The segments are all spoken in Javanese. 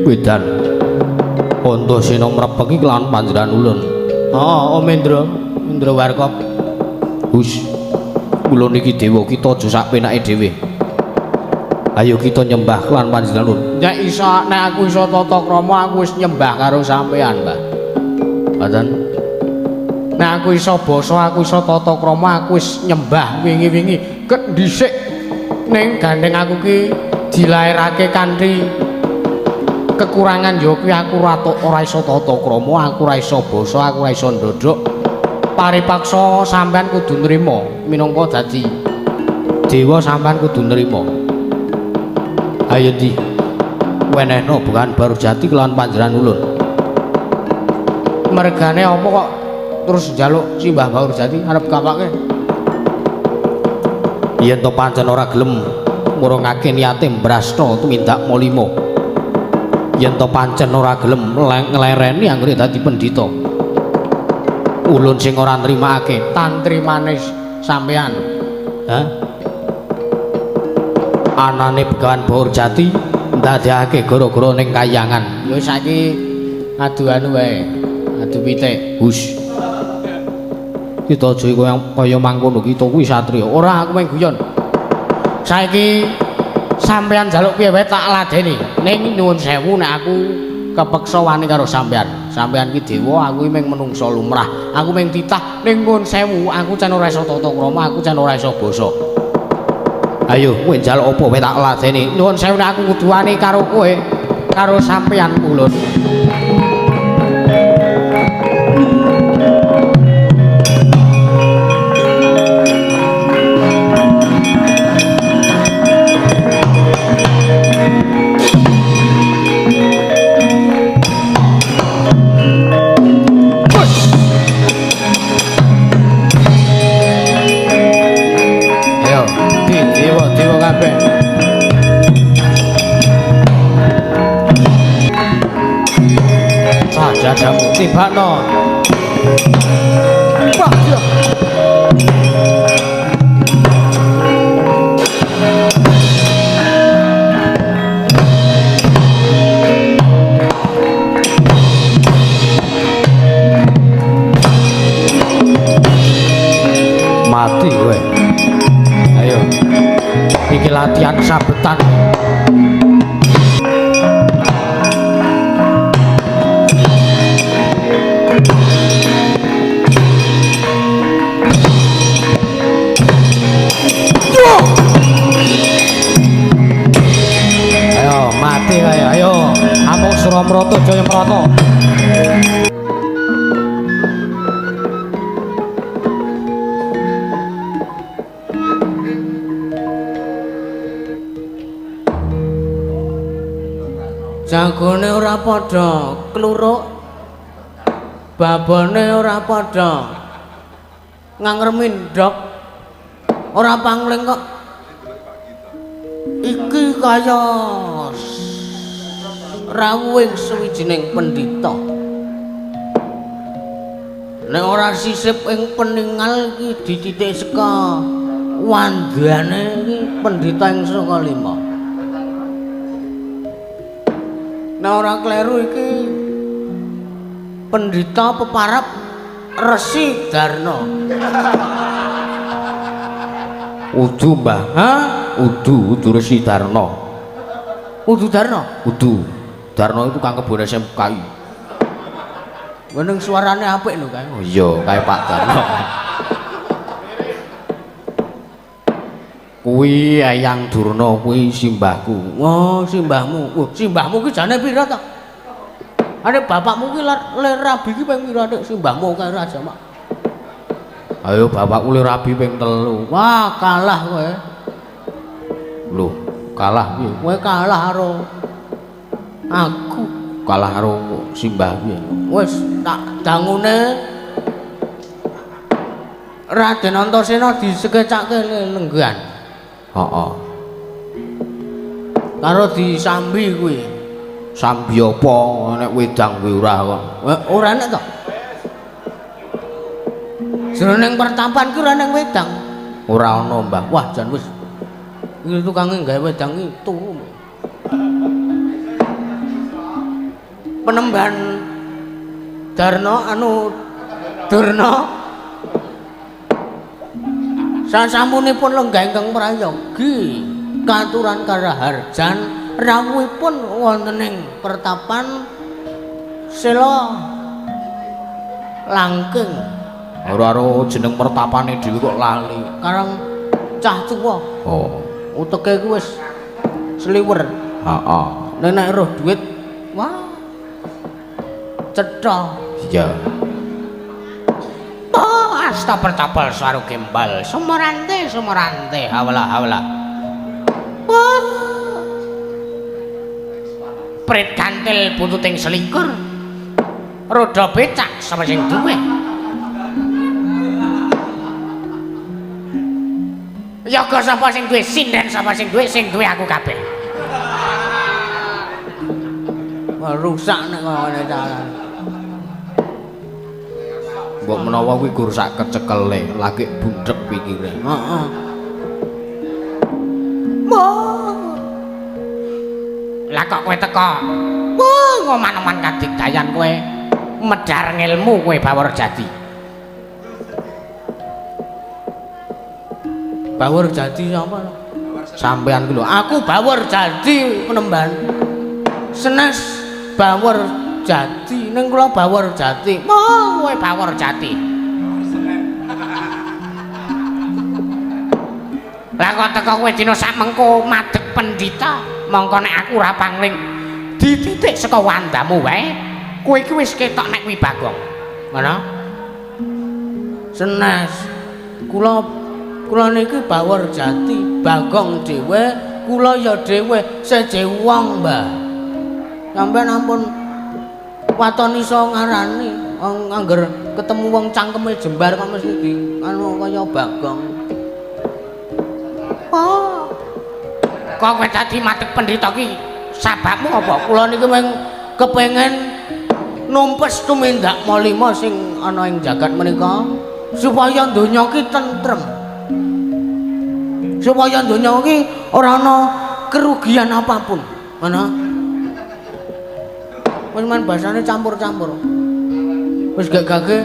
Wedan Antasena mrepeki kelawan panjenengan ulun. Oh, Om Indra Warkop. Hus. Kula niki dewa kita aja sak penake dhewe. Ayo kita nyembah kelawan panjenengan ulun. Nek aku iso tata krama aku wis nyembah karo sampean, Mbah. Mboten. Nek aku iso basa, aku iso tata krama aku wis nyembah wingi-wingi. Ket dhisik ning gandeng aku ki dilairake kanthi kekurangan ya kuwi aku ora iso tata krama, aku ora iso basa, aku ora iso ndodhok. Paripaksa sampean kudu nrimo minangka dadi dewa sampean kudu nrimo. Ayo Di. Wenehno bukan baru jati kelawan panjenengan ulun. Mergane apa kok terus njaluk Simbah Baur Jati arep kapake? Yen to pancen ora gelem murungake niate Brasta tumindak Malima. Yen to pancen ora gelem nglereni anggere dadi pendhita. Ulun sing ora nrimakake Tantrimane sampean. Hah? Anane Begawan Baur Jati ndadekake gara-gara ning kayangan. Ya saiki adu anu wae. Adu pitik. Hus. Kita aja kaya mangkono kita kuwi satriya. Ora aku mung guyon. Saiki sampean njaluk piye wae tak ladeni. Ning nyuwun sewu nek aku kepeksa wani karo sampean. Sampean ki dewa, aku mung menungsa lumrah. Aku mung titah ning nyuwun sewu, aku can ora iso tata krama, aku can ora iso basa. Ayo, kowe njaluk apa wae tak ladeni. Nyuwun sewu nek aku kudu wani karo kowe, karo sampean ulun. Jamu tibakno. Wah, ya. Mati kowe. Ayo. Iki latihan sabetan. Suramrata Jayamrata. Jagone ora padha kluruk, babone ora padha ngangremi ndok, ora pangling kok. Iki kaya rawuhing sawijining pendhita. Nek ora sisip ing peningal iki dititik saka wandane iki pendhita ing saka lima. Nek ora kleru iki pendhita peparap Resi Darna. Udu, Mbah. Hah? Udu Resi Darna. Udu Darna? Udu. Darno itu kang kebun SMKI. Meneng suarane apik lho kae. Oh iya, kae Pak Darno. Kuwi Eyang Durna kuwi simbahku. Oh, simbahmu. Oh, simbahmu ki jane pira ta? Ane bapakmu ki ler rabi ki ping pira nek simbahmu kae Raja Mak? Ayo bapakku ler rabi ping 3. Wah, kalah kowe. Lho, kalah piye? Kowe kalah karo aku, kalah karo simbah piye? Wis tak dangune Raden Antasena disekecake lenggan. Heeh. Karo disambi kuwi. Sambi apa nek wedang kuwi ora kok. Ora nek to. Jroning pertapan ki ora ning wedang. Ora ana, Mbah. Wah, jan wis. Iki tukange gawe wedang iki turu. Penemban Darna anu Durna sasampunipun lenggah ingkang prayogi katuran karaharjan rawuhipun wonten ing pertapan Sela Langking. Ora jeneng pertapane dhewe kok lali. Karang cah tuwa. Oh, Uteke ku wis sliwer. heeh. Nek roh duit wah cetha. Iya. Oh, asta pertapal saru gembal, sumurante hawla. Oh. Prit kantil bututing selikur. Roda becak sapa sing duwe? Yoga sapa sing duwe? Sinden sapa sing duwe? Sing duwe aku kabeh. Wah, rusak nek ngene dalan. Mbok menawa kuwi gur sak kecekele, lagi bundhek pikire. Heeh. Lah kok kowe teko? Wah, ngoman-oman kadigdayan kowe. Medhar ngilmu kowe Bawor Jati. Bawor Jati sapa? Sampean ku lho, Aku Bawor Jati Penemban. Senes Bawor Jati, ning kula Bawor Jati. Oh, kowe Bawor Jati. Lah kok teko kowe dina sak mengko madhep pendhita, mongko nek aku ora pangling dititik saka wandamu wae, kowe iki wis ketok nek kuwi Bagong. Ngono? Senes. Kula niki Bawor Jati, Bagong dhewe, kula ya dhewe seje wong, Mbah. Sampeyan ampun watoni iso ngarani angger ketemu wong cangkeme jembar kok mesti di anu kaya Bagong. Oh. Kok kowe dadi madhep pendhita ki sababmu apa? Kula niki mung kepengin numpes tumindak molima sing ana ing jagat menika supaya donya ki tentrem. Supaya donya ki ora ana kerugian apapun. Ngono. Wis men basane campur-campur. Wis gak gage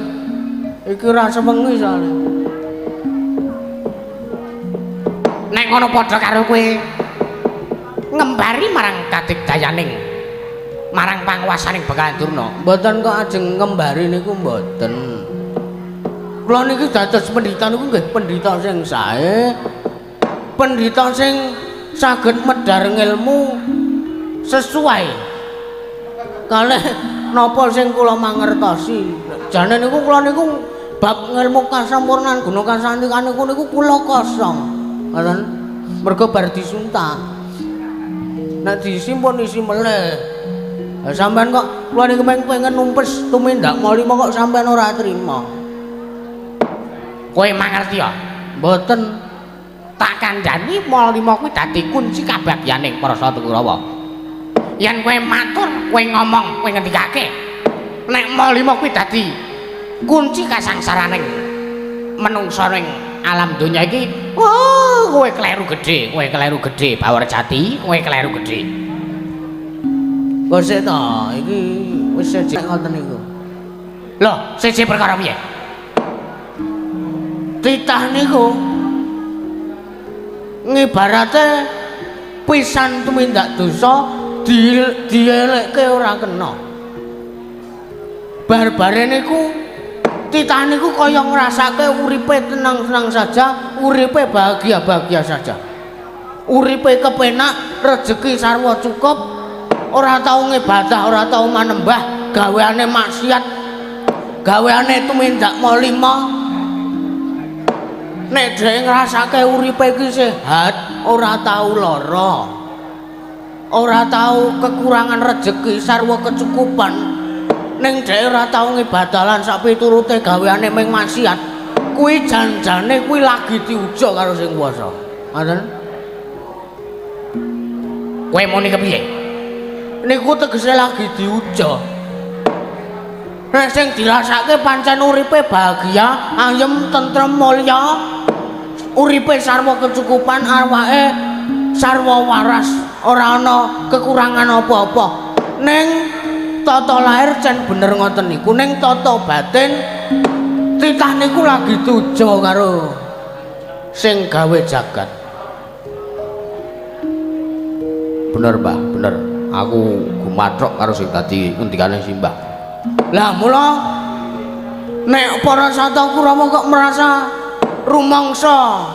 iki ora sewengi soalé. Nek ngono padha karo kowe ngembari marang kadigdayaning marang panguwasaning Bekalan Durna. Mboten kok ajeng ngembari niku mboten. Kula niki dados pendhita niku nggih pendhita sing sae. Pendhita sing saged medhar ngilmu sesuai kalih napa sing kula mangertosi. Jane niku kula niku bab ngilmu kasampurnan guna kasantikan niku kula kosong. Ngoten. Mergo bar disuntak. Nek disimpun isi meleh. Lah sampean kok kula niku pengen numpes tumindak molima kok sampean ora trima. Kowe mangerti ya? Mboten. Tak kandhani molima kuwi dadi kunci kabagyaning para Satukurawa. Yen kowe matur, kowe ngomong, kowe ngendikake. Nek molima kuwi dadi kunci kasangsaraning menungsa ning alam donya iki, oh, kowe kleru gedhe, Bawor Jati, kowe kleru gedhe. Kok sik ta, iki wis sejak ngoten niku. Lho, siji perkara piye? Titah niku ngibarate pisan tumindak dosa dielekke ora kena. Bar-bare niku titah niku kaya ngrasake uripe tenang-tenang saja, uripe bahagia-bahagia saja. Uripe kepenak, rezeki sarwa cukup, ora tau ngibadah, ora tau manembah, gaweane maksiat, gaweane tumindak molima. Nek dhewe ngrasake uripe iki sehat, ora tau lara. Ora tau kekurangan rezeki sarwa kecukupan. Ning dhewe ora tau ngibadah lan sak piturute gaweane ming maksiat. Kuwi janjane kuwi lagi diuja karo sing kuwasa. Ngoten. Kowe muni kepiye? Niku tegese lagi diuja. Nek sing dirasake pancen uripe bahagia, ayem, tentrem, mulya, uripe sarwa kecukupan, awake sarwa waras, ora ana kekurangan apa-apa. Ning tata lahir cen bener ngoten niku ning tata batin titah niku lagi tuja karo sing gawe jagat. Bener, Mbah, bener. Aku gumathok karo sing dadi ngendikane Simbah. Lah mula nek para sata Kurawa kok merasa rumangsa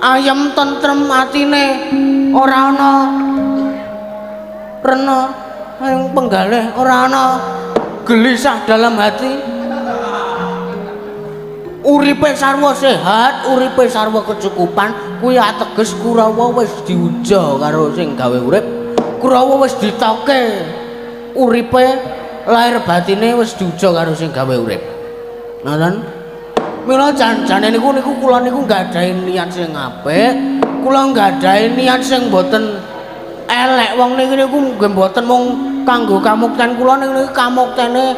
ayem tentrem atine ora ana rena ing penggalih, ora ana gelisah dalam hati. Uripe sarwa sehat, uripe sarwa kecukupan, kuwi ateges Kurawa wis diuja karo sing gawe urip. Kurawa wis ditoke uripe lahir batine wis diuja karo sing gawe urip. Ngoten. Mila jan-jane niku kula niku nggadahi niat sing apik, kula nggadahi niat sing boten elek. Wong niki niku nggih mboten mung kanggo kamukten kula niku kamuktene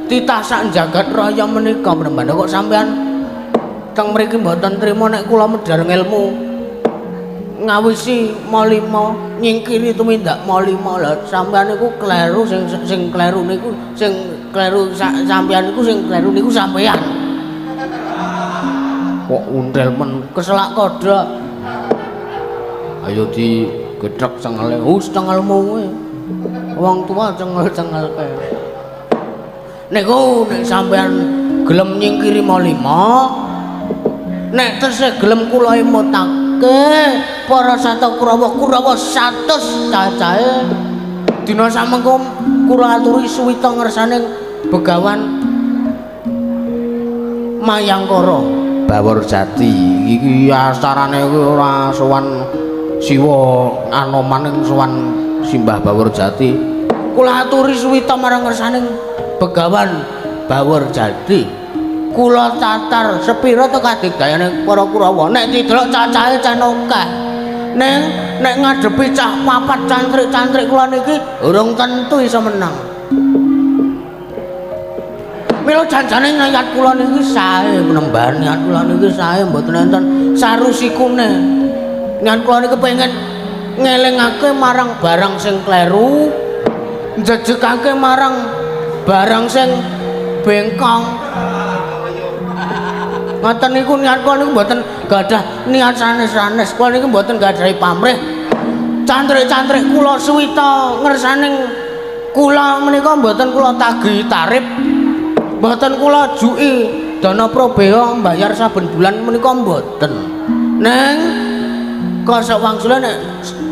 titah sak jagat raya menika Prambanan. Kok sampean teng mriki mboten trima nek kula medhar ilmu ngawisi malima nyingkiri tumindak malima. Lah sampean niku kleru sing kleru niku sing kleru sampean niku sing kleru niku sampean. Kok undel men keselak kodhok. Ayo digedhek cengele. Cengelmu kuwi. Wong tua cengel-cengelke. Niku nek sampean gelem nyingkiri malima, nek tesih gelem kula emutake para sata Kurawa 100 cacahe. Dina samengko kula aturi suwita ngersane Begawan Mayangkara Bawur Jati. Iki astarane ora sowan Siwa Anoman ing sowan Simbah Bawur Jati. Kula aturi suwita marang ngersaning Begawan Bawur Jati. Kula catar sepira to kadigdayane para Kurawa. Nek didelok cacahe can akeh. Nek ngadepi cah papat cantrik-cantrik kula niki urung tentu iso menang. Mila janjane niat kula niki sae penembahan, niat kula niki sae mboten enten sarusikune. Niat kula niki pengen ngelingake marang barang sing kleru, njejegake marang barang sing bengkong. Ngoten niku niat kula niku mboten gadah niat sanes-sanes. Kula niki mboten gadahi pamrih. Cantrik-cantrik kula suwita ngersaning kula menika mboten kula tagih tarif. Mboten kula juki dana probea mbayar saben bulan menika mboten. Neng kosok wangsule nek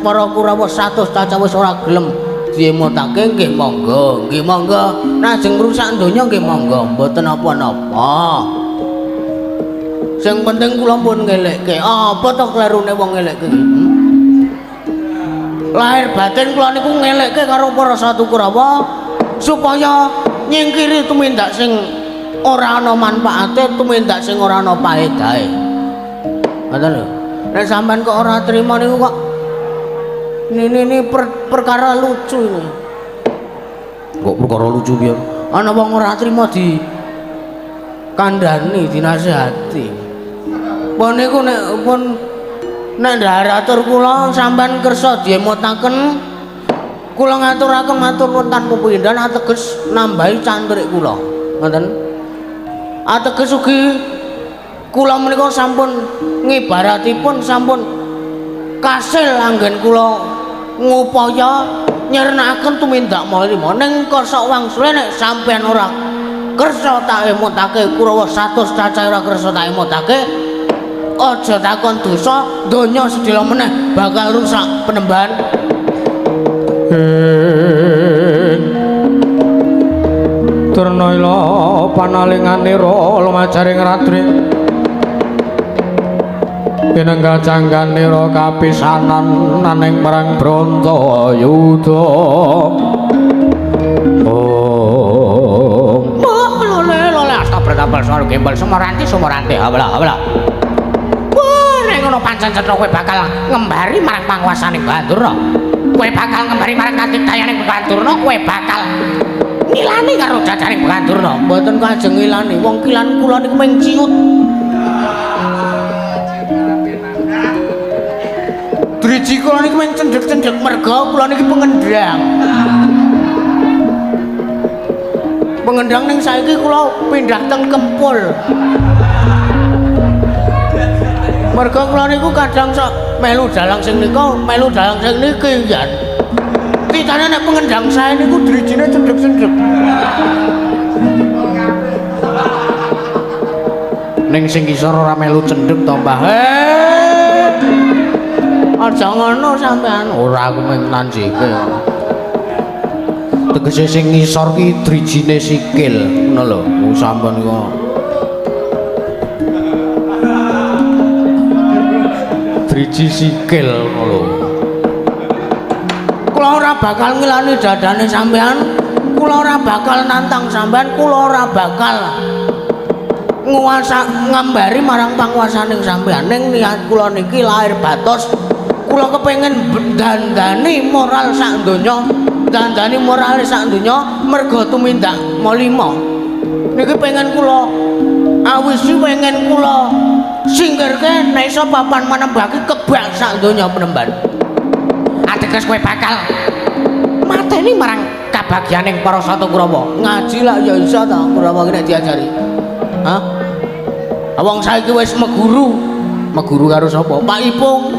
para Kurawa 100 caca wis ora gelem diemutake nggih monggo, nggih monggo. Najeng ngrusak donya nggih monggo, mboten apa-apa. Sing penting kula pun ngelekke. Apa to klerune wong ngelekke? Lahir batin kula niku ngelekke karo para satu Kurawa supaya nyingkiri tumindak sing ora ana manfaate, tumindak sing ora ana paedahe. Ngoten lho. Nek sampean kok ora trima niku kok ini perkara lucu ini. Kok perkara lucu piye? Ana wong ora trima di kandhani, dinasihati. Pun niku nek pun nek ndaratur kula sampean kersa diemutaken, kula ngaturaken matur nuwun tanpa pindhan ateges nambahi cantrik kula. Ngoten. Ateges ugi kula menika sampun ngibaratipun sampun kasil anggen kula ngupaya nyernakaken tumindak malima. Ning kosok wangsule nek sampean ora kersa tak emutake Kurawa 100 cacahe ora kersa tak emutake, aja takon dosa, donya sedhela meneh bakal rusak penembahan. Turnaila panalinganira lumajaring ratri pinenggah jangganira kapisanan naning marang Brantayuda. Lole astagfirullah suara gembel sumaranti habla. Nek ngono pancen cetha kowe bakal ngembari marang panguwasaning Bandurna. Kowe bakal ngembari marang katigdayaning Bandurna, kowe bakal ngilani karo jajaring Bandurna. Mboten kajeng ngilani, wong kilan kula niku mung ciut. Driji kula niku mung cendhek-cendhek merga kula niki pengendang. Pengendang ning saiki kula pindah teng Kempul. Mergo kula niku kadang sok melu dalang sing nika, melu dalang sing niki ya. Titane nek pengendang sae niku drijine cendhek-cendhek. Ning sing kisor ora melu cendhek to, Mbah. Aja ngono sampean. Ora aku mung nanjike. Tegese sing ngisor ki drijine sikil ngono lho sampean kok driji sikil ngono lho kula ora bakal ngilani dadane sampean kula ora bakal nantang sampean kula ora bakal nguasa ngambari marang panguasaning sampean ning niat kula niki lahir batos kula kepengin dandani moral sak donya dandani moral sak donya mergo tumindak molimo niki pengen kula awisi pengen kula singkirke nek iso papan manembaki kebak sak donya penemban ateges kowe bakal mateni marang kabagyaning para satu Kurawa ngaji lah ya iso ta Kurawa ki nek diajari hah wong saiki wis meguru karo sapa Pak Ipung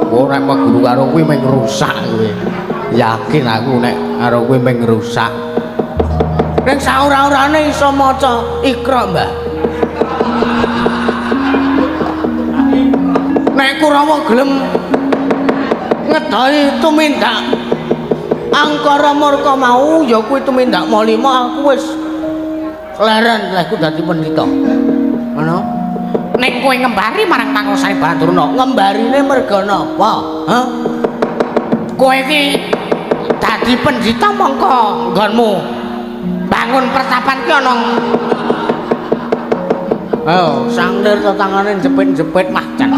ora meguru karo kuwi mung rusak kowe yakin aku nek karo kowe mung rusak ning saora-orane iso maca Iqra Mbah nek Kurawa gelem ngedahi tumindak angkara murka mau ya kuwi tumindak molima aku wis leren lek dadi pendhita ngono nek kowe ngembari marang Panguwasane Baturna ngembarine merga napa ha kowe iki dadi pendhita mongko nggonmu bangun pertapan ki ana ayo sanglir tetangane jepit-jepit mah jan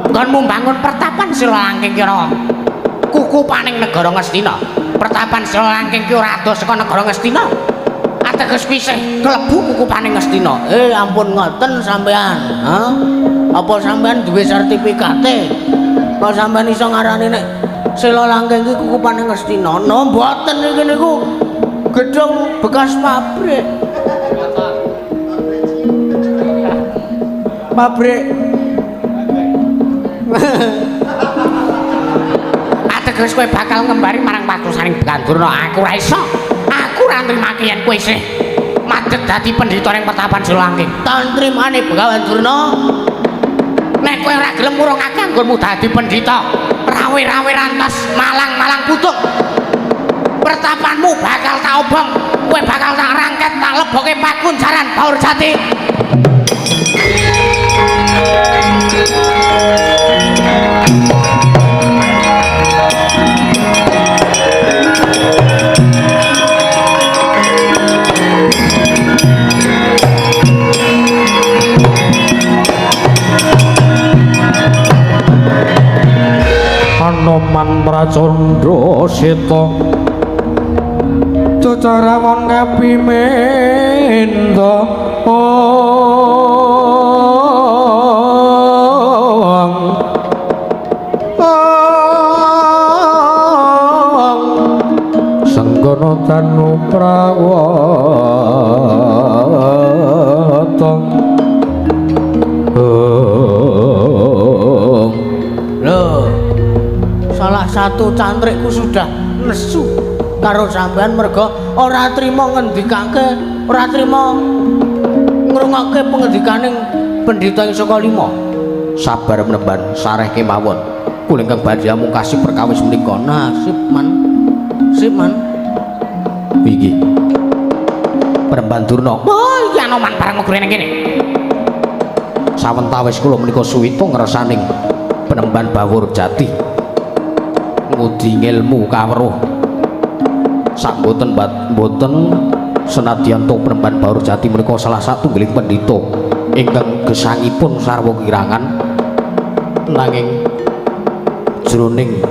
nggonmu bangun pertapan sira langking ki ana kukupaning negara Ngastina pertapan sira langking ki ora ado saka negara Ngastina ateges pisih klebu kukupaning Ngastina ampun ngoten sampean ha apa sampean duwe sertifikate kok sampean iso ngarani nek Sela Langking iki kukupaning Ngastina no mboten iki niku gedung bekas pabrik ateges kowe bakal ngembari marang Panguwasaning Baturna aku ora iso aku ora nrimake yen kowe isih madeg dadi pendhita ning pertapan Sela Langking tantrimane Baturna nek kowe ora gelem ngurungake anggonmu dadi pendhita rawe-rawe rantas malang-malang putuk pertapanmu bakal tak obong kowe bakal tak rangket tak leboke Pakunjaran Baur Jati Anoman Pracandra Seta Cacarawon kapimenda Sanggana Danu Prawata salah satu cantrikku sudah nesu karo sampean merga ora trima ngendikake ora trima ngrungokke pengendikaning pendhita ing saka lima sabar menemban sareh kemawon kula ingkang badhe mungkasi perkawis menika nasib man iki Penemban Durna oh iki Anoman bareng megure ning kene sawentawis kula menika suwita ngrasaning Penemban Bawur Jati ngudi ilmu kawruh sakboten boten senadyan to Penemban Bawur Jati menika salah satunggiling pendhita ingkang gesangipun sarwa kirangan nanging jroning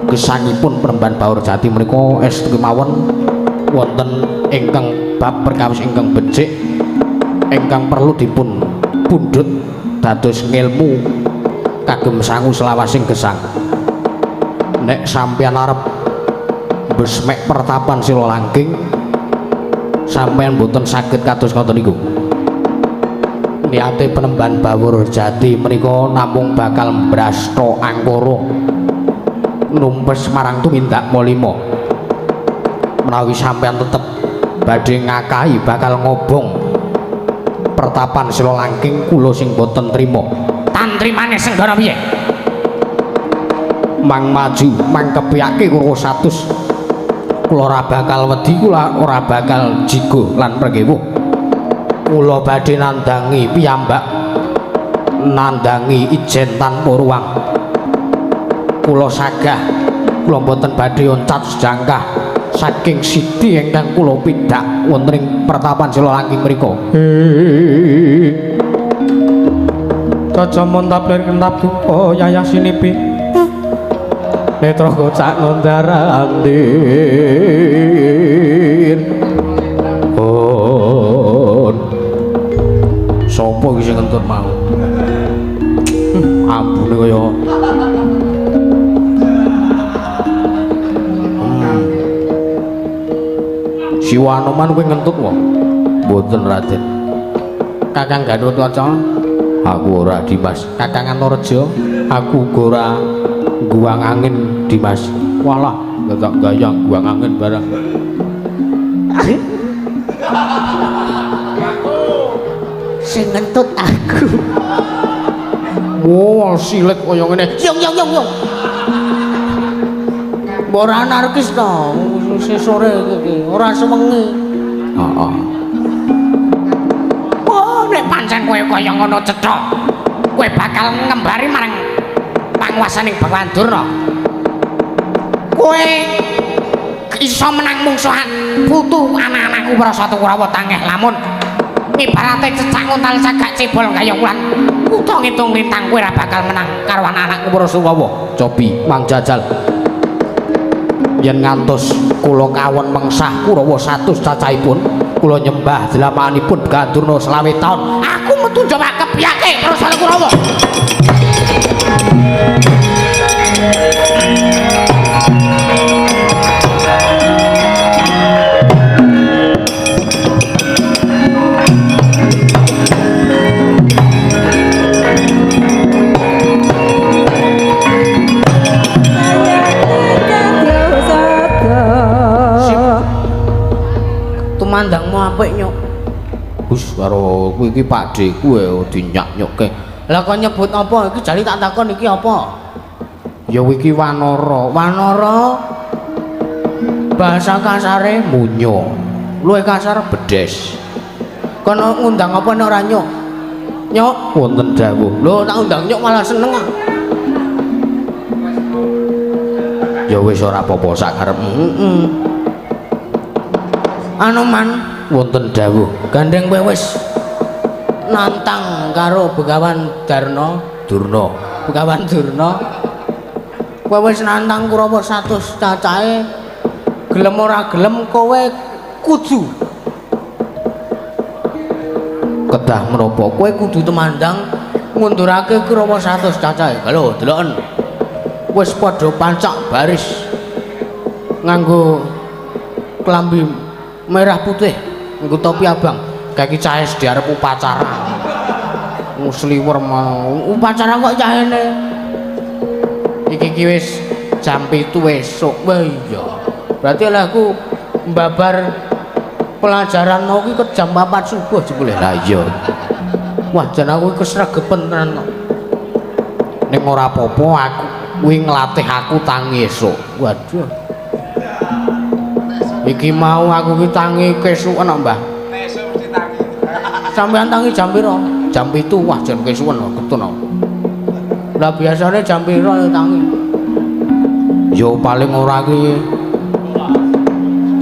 gesangipun Penemban Bawur Jati menika estu kemawon wonten ingkang bab perkawis ingkang becik ingkang perlu dipun pundhut dados ngilmu kagem sangu selawasing gesang nek sampeyan arep besmek pertapan Sela Langking sampeyan mboten saged kados ngoten niku. Niate Penemban Bawur Jati menika namung bakal mbrasta angkara numpes marang tumindak molimo. Menawi sampeyan tetep badhe ngakahi bakal ngobong pertapan Sila Langking, kula sing boten trima. Tantrimane Senggara piye? Mang maju, mang kepiyake Kurawa satus. Kula ora bakal wedi, kula ora bakal jigo lan prengewuh. Kula badhe nandangi piyambak, nandangi ijen tanpa ruang. Kula sagah, kula boten badhe oncat sejangkah saking sidi ingkang kula pindhak wonten ing pertapan Sila Langking mriku. Caca montap lir kentap duka yayah sinipi. Netra kocak ngondara andir. Sapa iki sing ngentut mau? Ambune kaya Siwa Anoman kuwi ngentut wae. Mboten Raden. Kakang Gatotkaca, aku ora Dimas. Kakang Antareja, aku uga ora guwang angin Dimas. Walah, gak gayang guwang angin barang. Sing ngentut aku. Wow, silet kaya ngene. Yung. Mbok ora anarkis to, sore iki ora sewengi. Heeh. Oh, nek pancen kowe kaya ngono cethok, kowe bakal ngembari marang panguwasaning Bagawan Durna. Kowe iso menang mungsuhan putu anak-anakku Prasata Kurawa tangeh lamun ibarate cecak nguntal cagak cebol kaya wulan uta ngitung lintang kowe ora bakal menang karo anak-anakku Prasatawa. Cobi Mang Jajal yen ngantos kula kawon mengsah Kurawa 100 cacahipun kula nyembah dlamanipun Bagawan Durna selawe taun aku metu njawab kepiyake Prasata Kurawa. Mandangmu apik nyok. Gus karo kuwi iki pakdeku dinyak-nyokke. Lah kok nyebut apa iki jali tak takon iki apa? Ya iki Wanara. Wanara bahasa kasare munyo. Luwih kasar bedes. Kono ngundang apa nek ora nyok? Nyok wonten dawuh. Lho tak undang nyok malah seneng ah. Ya wis ora apa-apa sak karepmu. Anoman wonten dawuh gandeng kowe wis nantang karo Begawan Durna. Begawan Durna kowe wis nantang Kurawa 100 cacahe gelem ora gelem kowe kudu kedah menapa kowe kudu temandang ngundurake Kurawa 100 cacahe. Lho deloken wis padha pancak baris nganggo klambi merah putih nggo topi abang kaki cahaya di arep upacara musliwer mau upacara kok cahene iki wis jam 7 esuk. Wah iya berarti lah aku mbabar pelajaran mau ki ke jam 4 subuh jebule. Lah iya wah jan aku kesregepen tenan ning ora apa-apa aku kuwi nglatih aku tangi esuk. Waduh iki mau aku ki tangi kesuwen kok Mbah. Esuk mesti tangi. Sampeyan tangi jam pira? Jam 7 wah jan kesuwen kok ketun kok. Lah biasane jam pira tangi? Ya paling ora ki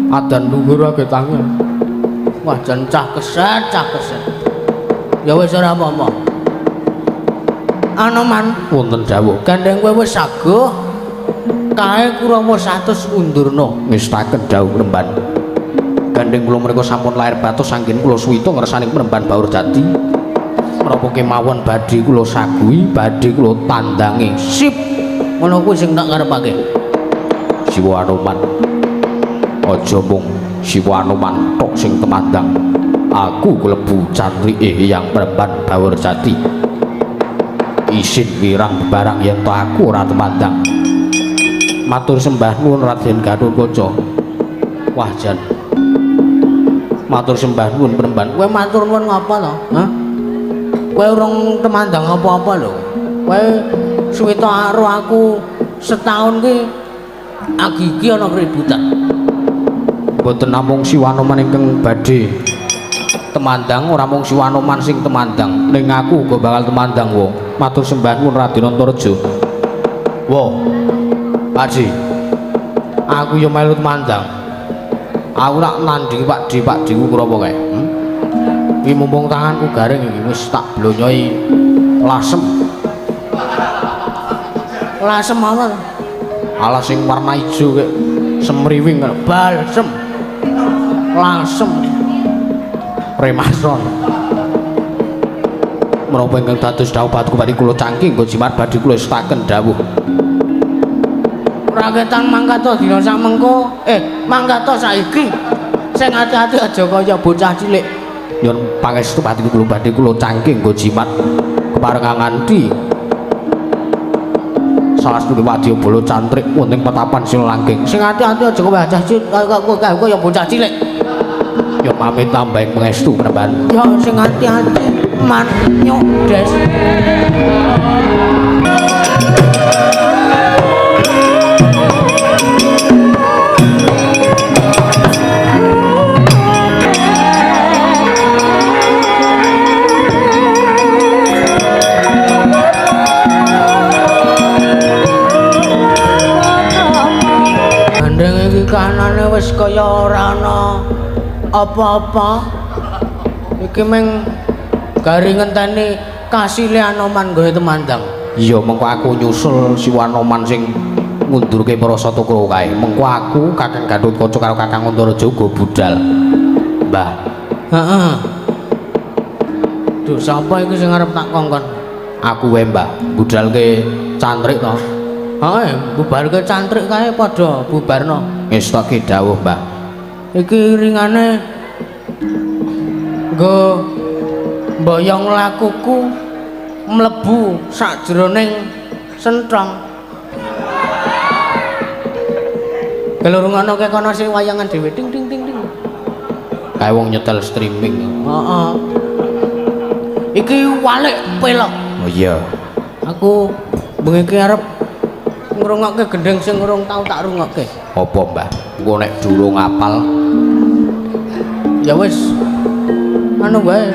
adan luhur ake tangi. Wah jan cah keset. Ya wis ora apa-apa. Anoman wonten dawuh gandeng kowe wis saguh kae Kurawa 100 undurna ngestaken dawuh Penemban. Gandeng kula menika sampun lair batos saking kula suwita ngersani Penemban Bawur Jati. Menapa kemawon badhe kula saguhi, badhe kula tandangi. Sip. Ngono kuwi sing tak karepake. Siwa Anoman. Aja mung Siwa Anoman tok sing temandang. Aku klebu cantrike Hyang Premban Bawur Jati. Isin wirang barang yen to aku ora temandang. Matur sembah nuwun Raden Gatotkaca. Wah jan. Matur sembah nuwun Premban. Kowe matur nuwun ngapa to? Hah? Kowe urung temandang apa-apa lho. Kowe suwita karo aku setahun ki agiki ana keributan. Boten namung Siwanoman ingkang badhe temandang, ora mung Siwanoman sing temandang, ning aku uga bakal temandang wong. Matur sembah nuwun Raden Antareja. Wo. Pakji. Aku yo melu temandang. Aku tak nandingi Pakdi ku Kurawa kae. Iki mumpung tanganku garing iki wis tak blonyoi lasem. Lasem apa? Alas sing warna ijo kek semriwing Balsem. Lasem. Remason. Menapa ingkang dados dawuh Patku badhe kula cangking nggo jimat badhe kula setaken dawuh. Raketan mangkata dina samengko, mangkata saiki. Sing ati-ati aja kaya bocah cilik. Nyuwun pangestu Patku kula badhe kula cangking nggo jimat keparengan nganti salah setunggal wadya bala cantrik wonten petapan sila langgeng. Sing ati-ati aja kaya bocah cilik. Ya pamit tambahing pangestu Premban. Ya sing ati-ati manyuk des. Kanane wis kaya ora ana apa-apa. Iki meng garing ngenteni kasile Anoman gawe temandang. Iya mengko aku nyusul Siwanoman sing ngundurke para Satokro kae. Mengko aku Kakang Gatotkaca karo Kakang Antareja uga budal. Mbah. Heeh. Duh sapa iki sing arep tak kongkon? Aku wae Mbah, budalke cantrik to. Heeh, bubarke cantrik kae padha bubarno. Ngestoke dawuh Mbah. Iki ringane nggo mboyong lakuku mlebu sakjroning sentrong. Kalau rungono ke kono sing wayangan dhewe ting ting ting ting. Kae wong nyetel streaming. Heeh. Iki walik pelok. Oh iya. Aku bengi iki arep ngrungokke gendeng sing urung tau tak rungokke. Apa Mbah? Engko nek durung apal Ya wis. Anu wae.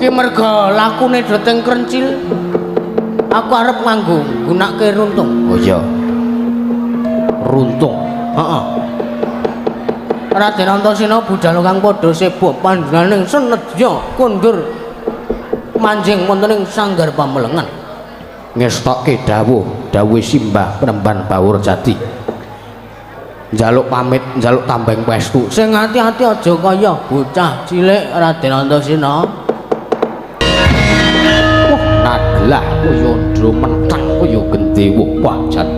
Ki merga lakune Dreteng Krencil. Aku arep nganggo gunake runtung. Oh iya. Runtung. Heeh. Raden Antasena budal kang padha sibuk panjenenganing senedya kondur manjing wonten ing sanggar pamelengan. Ngestokke dawuh Simbah Premban Bawur Jati. Njaluk pamit, njaluk tambeng pestu. Sing ati-ati aja kaya bocah cilik Raden Antasena. Naglah kaya ndro mentang kaya gendewuh wajan.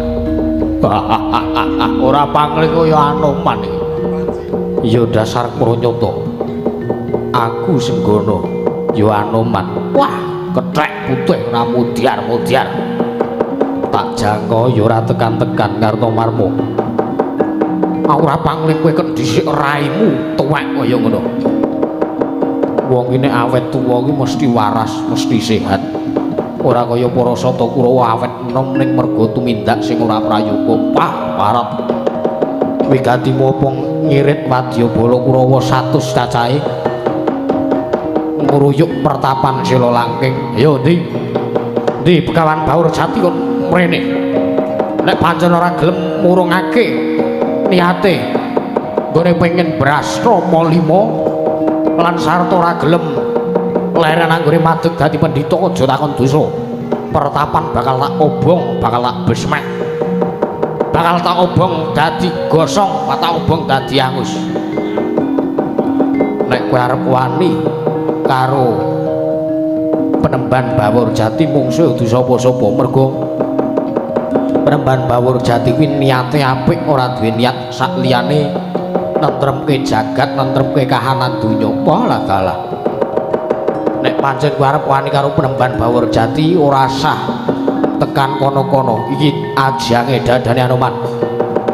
Ora pangling kaya Anoman iki. Ya dasar pranyata. Aku senggono ya Anoman. Wah, kethek putih ora mudyar-mudyar. Tak jangka ya ora tekan-tekan karto marmo. Ora pangling kowe kok dhisik raimu tuwek kaya ngono. Wong iki nek awet tuwa iki mesti waras, mesti sehat. Ora kaya para Sata Kurawa awet enom ning merga tumindak sing ora prayoga. Pah, parot. Wigati apa ngirit Wadyabala Kurawa 100 cacahe. Ngruyuk pertapan sila langking. Ya ndi? Ndi Begawan Bawur Jati kon mrene. Nek pancen ora gelem murungake niate nggone pengen brastra Malima lan sarta ora gelem leren anggone madeg dadi pendhita aja takon dosa. Pertapan bakal tak obong, bakal tak besmek. Bakal tak obong dadi gosong, tak obong dadi angus. Nek kowe arep wani karo Penemban Bawur Jati mungsuh du sapa-sapa merga Penemban Bawur Jati kuwi niate apik ora duwe niat sak liyane nentremke jagat, nentremke kahanan donya. Walah dalah. Nek pancen kowe arep wani karo Penemban Bawur Jati ora sah tekan kono-kono. Iki ajange dadane Anoman.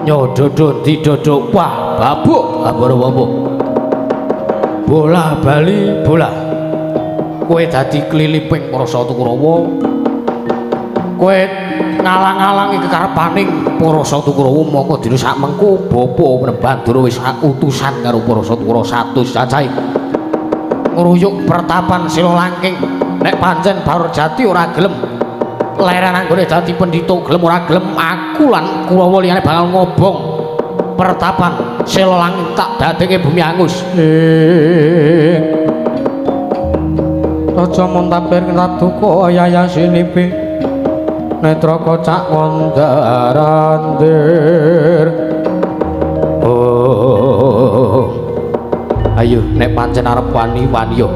Nyododo didodo wah babuk aboro-babuk. Bola bali bola. Kowe dadi kliliping para Satukurawa. Kowe ngalang-alangi kekarepaning para Satukurawa maka dina sak mengko Bapa Prembandara wis utusan karo para Satukurawa 100 cacahe ngruyuk pertapan Sila Langking. Nek pancen Bawur Jati ora gelem leren anggone dadi pendhita, gelem ora gelem aku lan Kurawa liyane bakal ngobong pertapan Sila Langking tak dadeke bumi angus. Raja Montabir Ratuka Yayasinipe Netra kocak ngondarandir. Oh, ayo nek pancen arep wani yo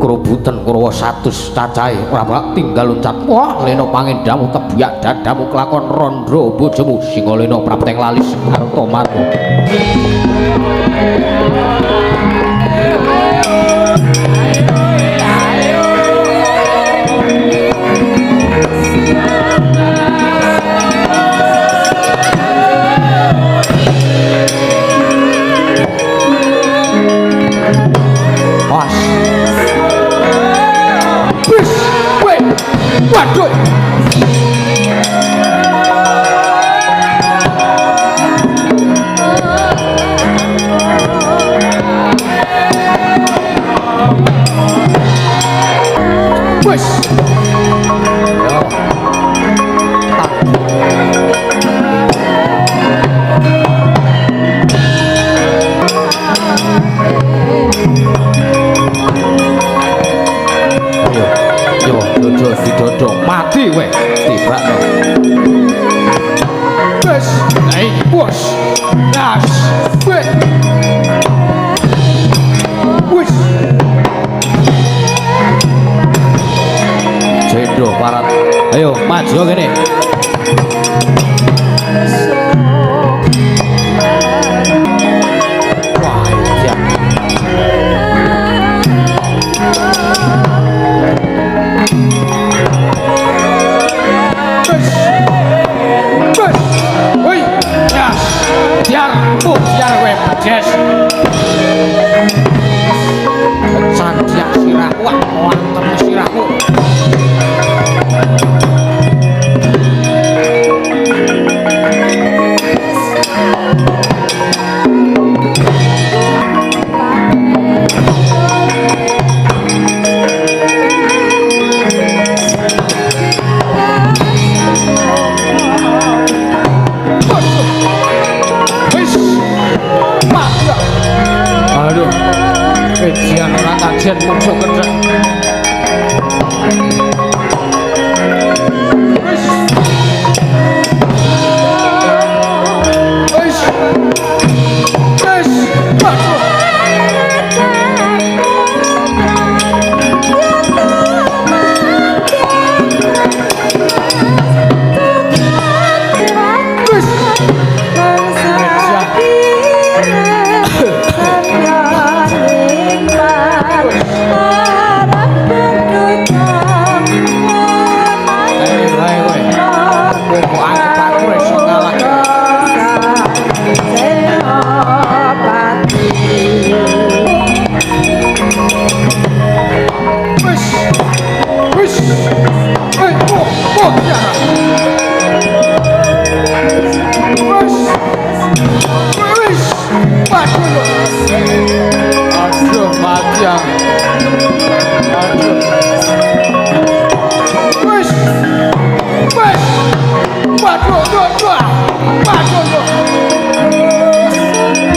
krobuten Kurawa 100 cacahe ora bakal tinggal loncat. Wah lena pangendamu tebiak dadamu kelakon randra bojomu Singalena prapteng lalis Artamatu. Waduh. Wes. Dodong mati weh tibakno. Wes, naik bos. Nas. Wes. Wes. Cendho parat. Ayo maju kene. Wah, iya. Yes. Sandiak sirah wah wonten sirahku. Kajian orang kajian musuh kerja.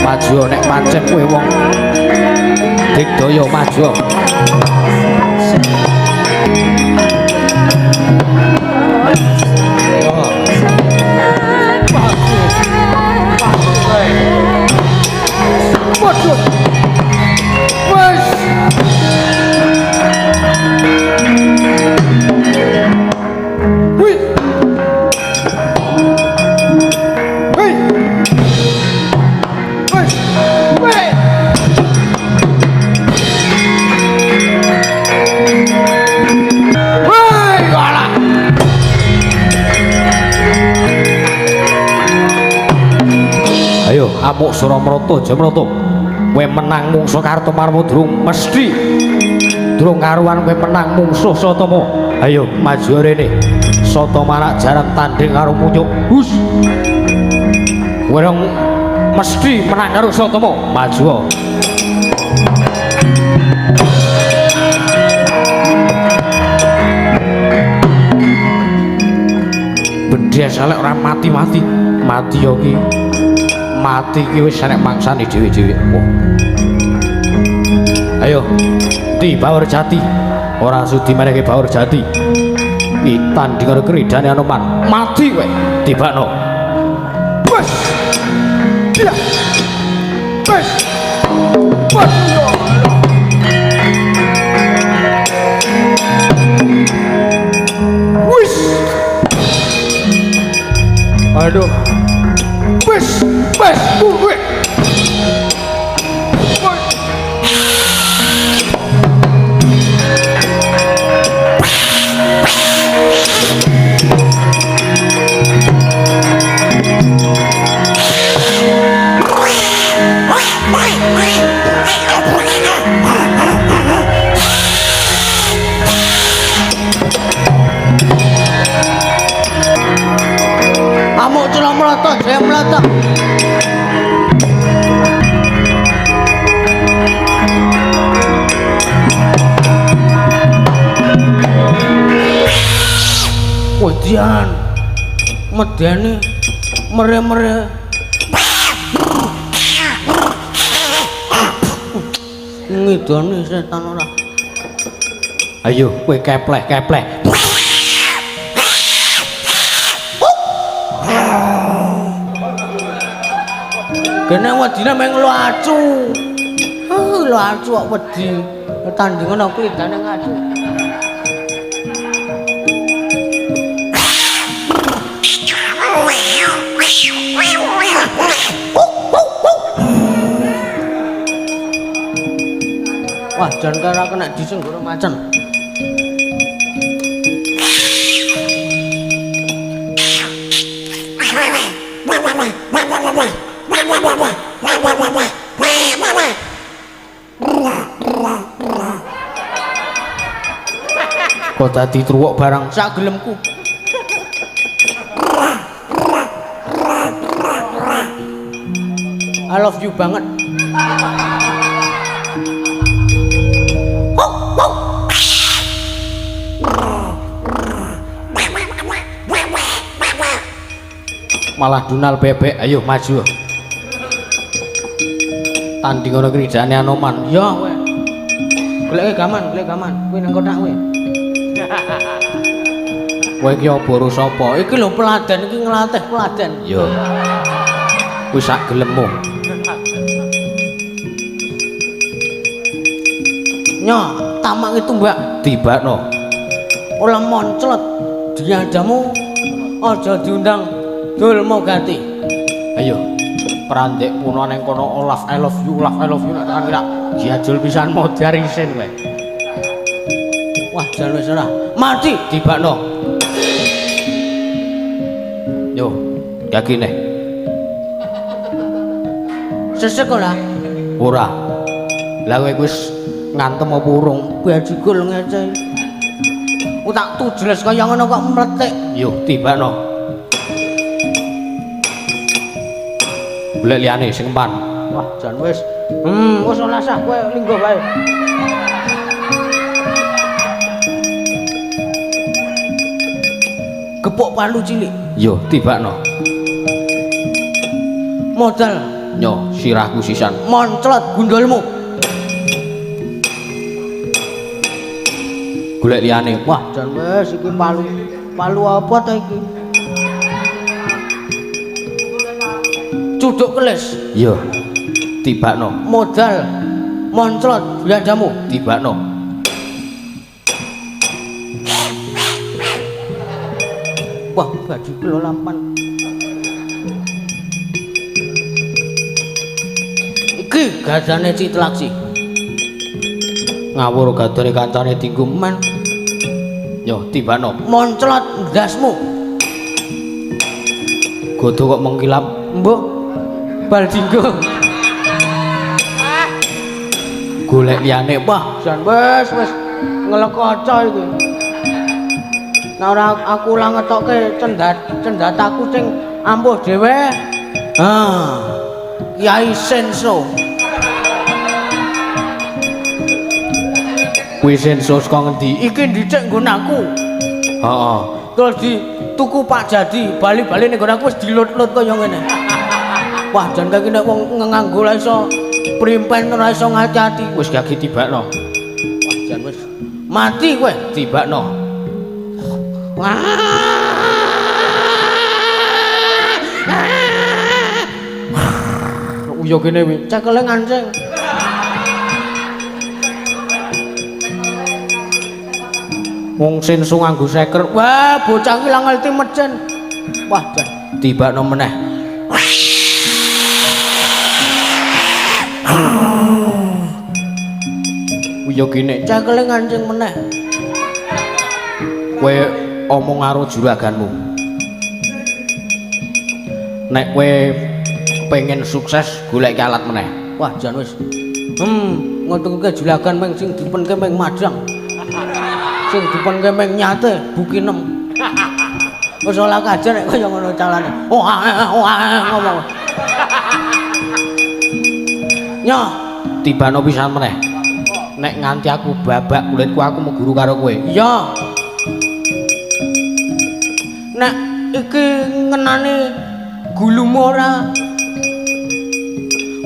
Maju nek pancen kowe wong digdaya maju. Wes. Wes. Woi, kalah. Ayo, amuk Suramrata, Jamrata. Kowe menang mungsuh Kartomarma durung mesti. Durung karuan kowe menang mungsuh Satama. Ayo, maju rene. Satama anak jaran tanding karo Munyuk. Hus. Kowe mesti menang karo Satama. Maju. Bedhes elek ora mati-mati. Mati yo ki. Mati ki wis enek mangsane dhewe-dhewe. Ayo, Di Bawur Jati. Ora sudi meneke Bawur Jati. Ki tanding karo Kridane Anoman. Mati kowe, tibakno. Wes. Dia. Wes. Waduh. Wis. Aduh. Wes. Wes. Kowe. Amuk Suramrata, Jayamrata. Wedian medeni mere-mere ngidoni setan ora. Ayo, kowe keplek-keplek. Kene wedine meng luacu. Luacu kok wedi. Tandingan aku idane ngadu. Wah, jan karo kena disenggoro macan. Kok dadi truwuk barang Sak gelemku. I love you banget. malah dunal bebek. Ayo maju. Tanding ana Kridane Anoman. Ya kowe. Goleke gaman. Kowe nang kotak kowe. Kowe iki apa sapa? Iki lho peladen iki nglatih peladen. Yo. Wis sak gelemmu. Nya, tamak itu Mbak. Tibakno. Olah monclot. Diadamu aja diundang Dulma Ganti. Ayo. Prandek puno ning kono Olaf I love you nek tak kira diajul pisan modar isin kowe. Wah, jan wis ora. Mati Tibakno. Yo, yakine. sesek ora. Ora. Lah kowe wis ngantem apa urung? Bajigul ngece. Tak tujeles kaya ngono kok mletik. Yo, tibakno. Golek liyane sing empan. Wah, jan wis. Wis ora sah kowe linggo wae. Gepuk palu cilik. Yo, tibakno. Modal Nyo, sirahku sisan. monclot gundulmu. Golek liyane. Wah, jan wis iki palu. Palu apa ta iki? Cuduk kelis. Yo. Tibakno. Modal monclot biadamu. Tibakno. Wah, baju kula lampan. Iki gadane Citlaksi. Ngawur gadane kancane dinggo men. Yo tibano. Monclot ndasmu. Godo kok mengkilap. Mbok bal dinggo. Golek liyane wah, Jan wis nglekoco iki. Nek ora aku lah ngetokke cendataku sing ampuh dhewe. Kiai Senso. kuwi senso saka ngendi? Iki ndicik nggon aku. Heeh. Terus dituku Pak Jadi, bali-bali ning nggon aku wis dilut-lut kaya ngene. Wah, jan kaki nek wong nganggo la iso primpen ora iso ngati-ati. Wis gak tibakno. Wah, jan wis mati kowe. Tibakno. Uyo kene wi, cekele ngancing. Wong senso nganggo seker. Wah, bocah ki lah ngerti mecen. Wah, jan Tibakno meneh. Uyo kene. cekele ngancing meneh. Kowe omong karo juraganmu. Nek kowe pengen sukses golek alat meneh. Wah, jan wis. Ngontongke julagan meng sing dipenke meng madang. Sing dipenke meng nyate buki 6. Wis ora kajar nek kaya ngono calane. Ngomong. Nyo, Tibano pisan meneh. Nek nganti aku babak kulitku aku mau guru karo kowe. iya. Nek iki ngenane gulumu ora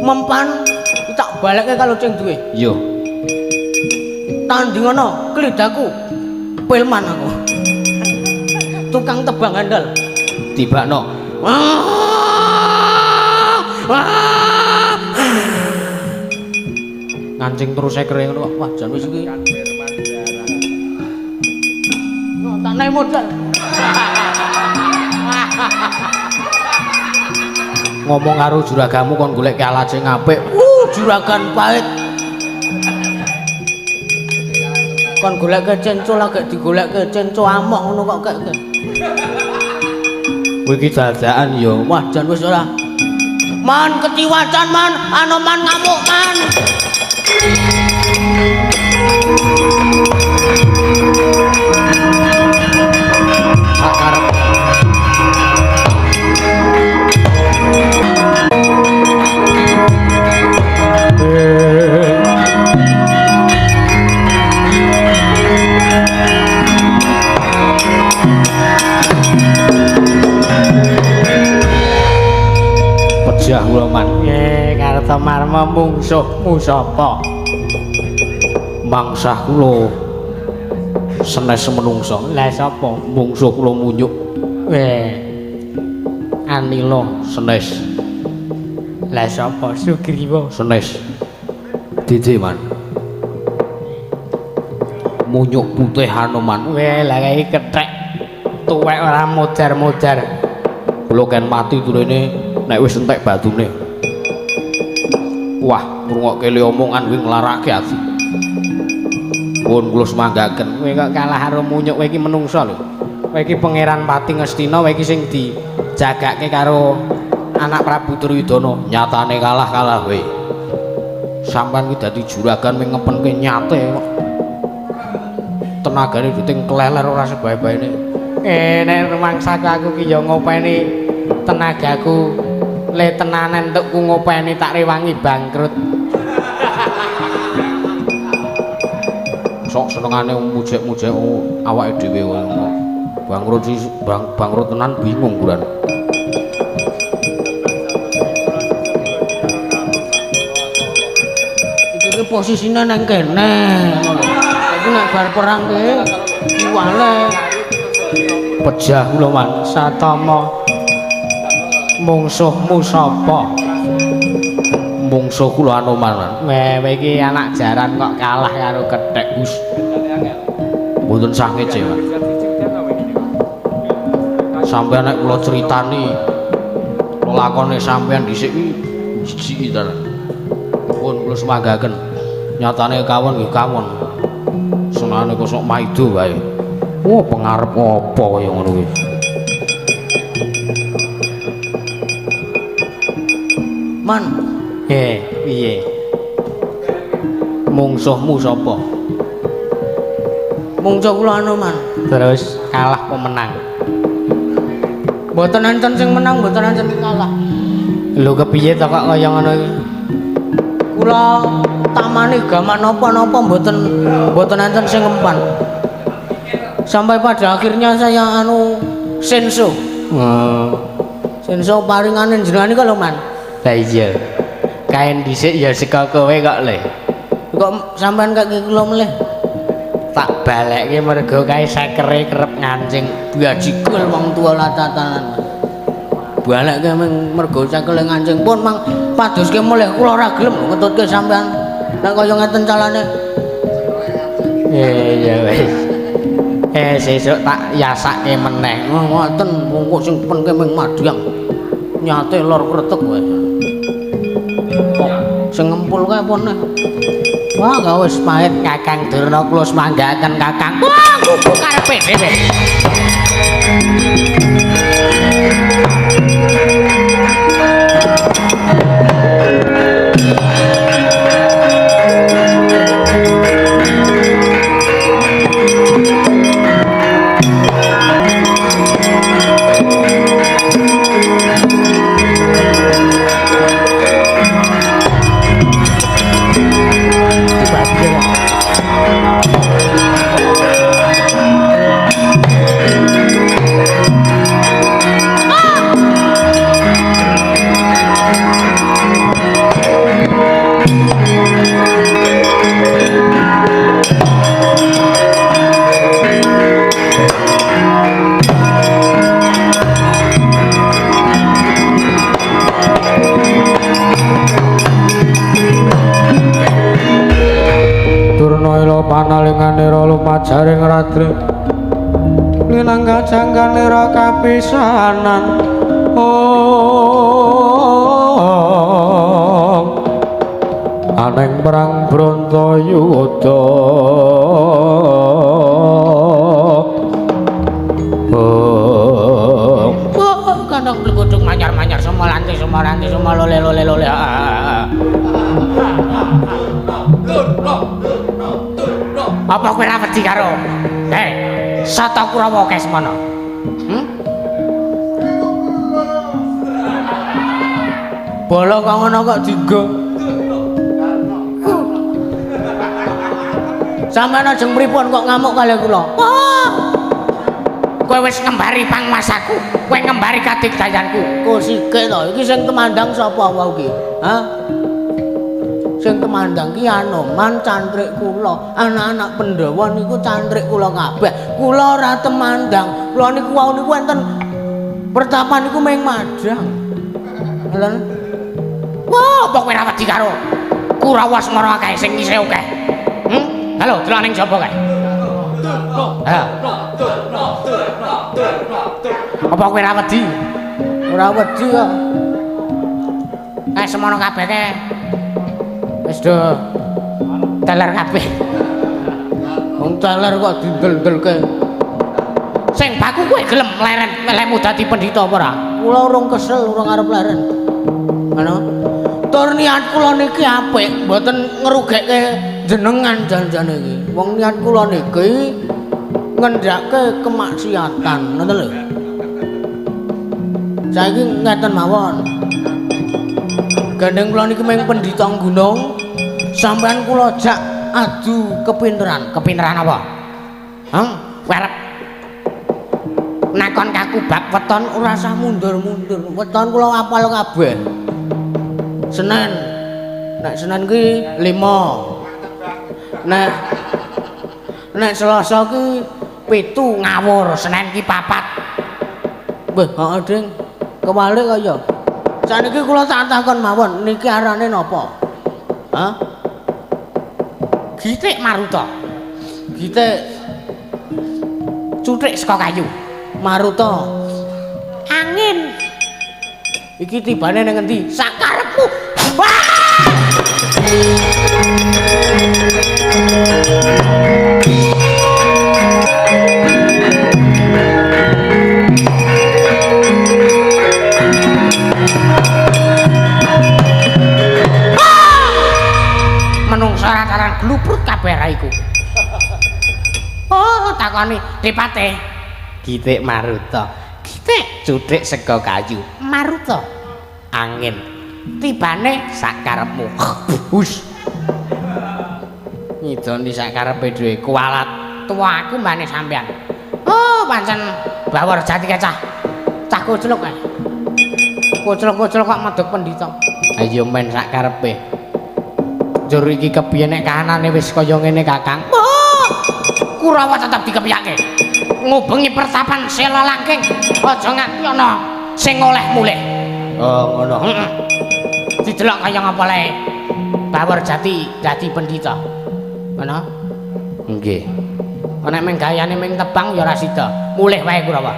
mempan tak balekke kalau sing duwe. Iya. Tanding ana klidaku. Pilman aku. Tukang tebang handal. Tibakno. Ngancing terus sekere ngono. Wah, jan wis iki. Tak naik modal. Ngomong karo juragamu kon golek alat sing apik. Juragan pahit. Kon goleke cenco lagi digolekke cenco amok ngono kok kek. Kowe iki dadakan ya. Wah, jan wis ora. Man ketiwacan man, anoman ngamuk man. Sakarep. Pejah kula man. Karta marma mungsuhmu sapa? Mangsah kula senes menungso. Lah sapa? Mungsuh kula munyuk Anila. senes. Lah sapa? Sugriwa. Senes. Dede man. Munyuk putih Hanoman. Lah iki kethek tuwek ora modar-modar. Kula ken mati turene nek wis entek batune. Wah, ngrungokke le omongan kuwi nglarake ati. Pun kula semanggaken. Kowe kok kalah karo munyuk kowe iki menungso lho. Kowe iki pangeran Pati Ngastina, kowe iki sing dijagake karo anak Prabu Duryudana. Nyatane kalah kowe. Sampeyan iki dadi juragan ming ngepenke nyate kok. Tenagane duting kleler ora sebae-baene. Nek rumangsaku aku ki ya ngopeni tenagaku le tenanan entukku ngopeni tak rewangi bangkrut. Sok senengane mujek-mujek awake dhewe ngono. Bangkrut tenan bingung kuran. Iki posisine nang kene ngono. Iki nek bar perang ki diwale. Pejah kula man. Satama mungsuhmu sapa? Mungsuh kula Anoman. Kowe iki anak jaran kok kalah karo kethek Gus. Mboten sah ngece, Mas. Sampeyan nek kula critani lakone sampeyan dhisik iki jijiki tenan. Pun kula semanggaken. Nyatane kawon nggih kawon. Senane kok sok maido wae. Wah, pengarep apa kaya ngono kuwi. Man, Piye? Mungsuhmu sapa? mungsuh kula anu man. Terus kalah pemenang. Mboten enten sing menang, mboten enten sing kalah. Lho kepiye to kok kaya ngono iki? Kula tamani gaman napa-napa mboten enten sing ngempan. Sampai pada akhirnya saya senso. Senso paringane jenengan iki lho man. Lah iya. Kain dhisik ya saka kowe kok le. Kok sampean kaki kula melih? Tak balekke mergo kae sekere kerep ngancing bajikul Wong tuwa latatanan. Balekke mergo cekele ngancing pun mang padoske melih kula ora gelem ngetutke sampean. Nek kaya ngeten calane. Iya wis. Sesuk tak yasake meneh. Ngoten wong sing penke ming madyang. Nyate lor kretek wae. Kok sing ngempul kae apa neh? Wah, gak wis pahit Kakang Durna kula semanggaken Kakang. Wah, kuku karepe dhewe. Panalinganira lumajaring ratri linangga jangganira kapisanan aneng perang Brontoyuda kandang blebodhong manyar-manyar semolanti semolole apa kowe ra wedi karo Sata Kurawa Kesmana? Bola kok ngono kok digo. Sampeyan ajeng pripun kok ngamuk kalih kula? Kowe wis ngembari pangmasaku, kowe ngembari kadigdayanku. Kok sithik to, iki sing temandang sapa wae iki? Hah? Sing temandang ki Anoman cantrik kula. Anak-anak Pandhawa niku cantrik kula kabeh. Kula ora temandang. Kula niku wau niku enten pertapan niku ming madang. Ngoten. Wah, apa kowe ora wedi karo Kurawa Semara kae sing isih akeh? Halo, delok ning jaba kae. Ha. Apa kowe ora wedi? Ora wedi kok. Kae semono kabeh kae. Wis do teler kabeh. Wong teler kok didel-delke. Sing baku kowe gelem leren melemu dadi pendhita apa ora? Kula urung kesel, urung arep leren. Ngono. Tur niat kula niki apik, mboten ngerugekke jenengan janjane iki. Wong niat kula niki ngendhake kemaksiatan, ngoten lho. Saiki ngeten mawon. Gandeng kula niki mung pendhita gunung. Sampeyan kula jak adu kepinteran. Kepinteran apa? Werep. Nakon kaku bab weton ora usah mundur-mundur. Weton kula apal kabeh. Senen. Nek Senen ki 5. Nek Selasa ki 7 ngawur, Senen ki 4. Weh, heeh, Ding. Kewalik kaya. Saniki kula tak takon mawon, niki arane napa? Hah? Gitik Maruta. Gitik cuthik saka kayu. Maruta. Angin. Iki tibane ning endi? Sakarepmu. Wah! bluprut kabeh ra iku. Oh, takoni Dipate. Gitik Maruta. Gitik cuthik sega kayu. Maruta. Angin. Tibane sak karepmu. Hus. Ngidoni sak karepe dhewe kualat. Tuaku mbane sampean. Oh, pancen bawor jati kecah. Cah kucluk kae. Kucluk-kucluk kok medhok pendhita. Ayo men sak karepe. Njur iki kepiye nek kahanane wis kaya ngene Kakang. Oh, Kurawa tetep dikepiyake. Ngubengi pertapan Sela Langking. Aja nganti ana sing oleh mulih. Oh, ngono. Heeh. Didelok kaya ngapa le. Bawor jati dadi pendhita. Ngono? Nggih. Nek meng gayane meng tebang ya ora sida. Mulih wae Kurawa.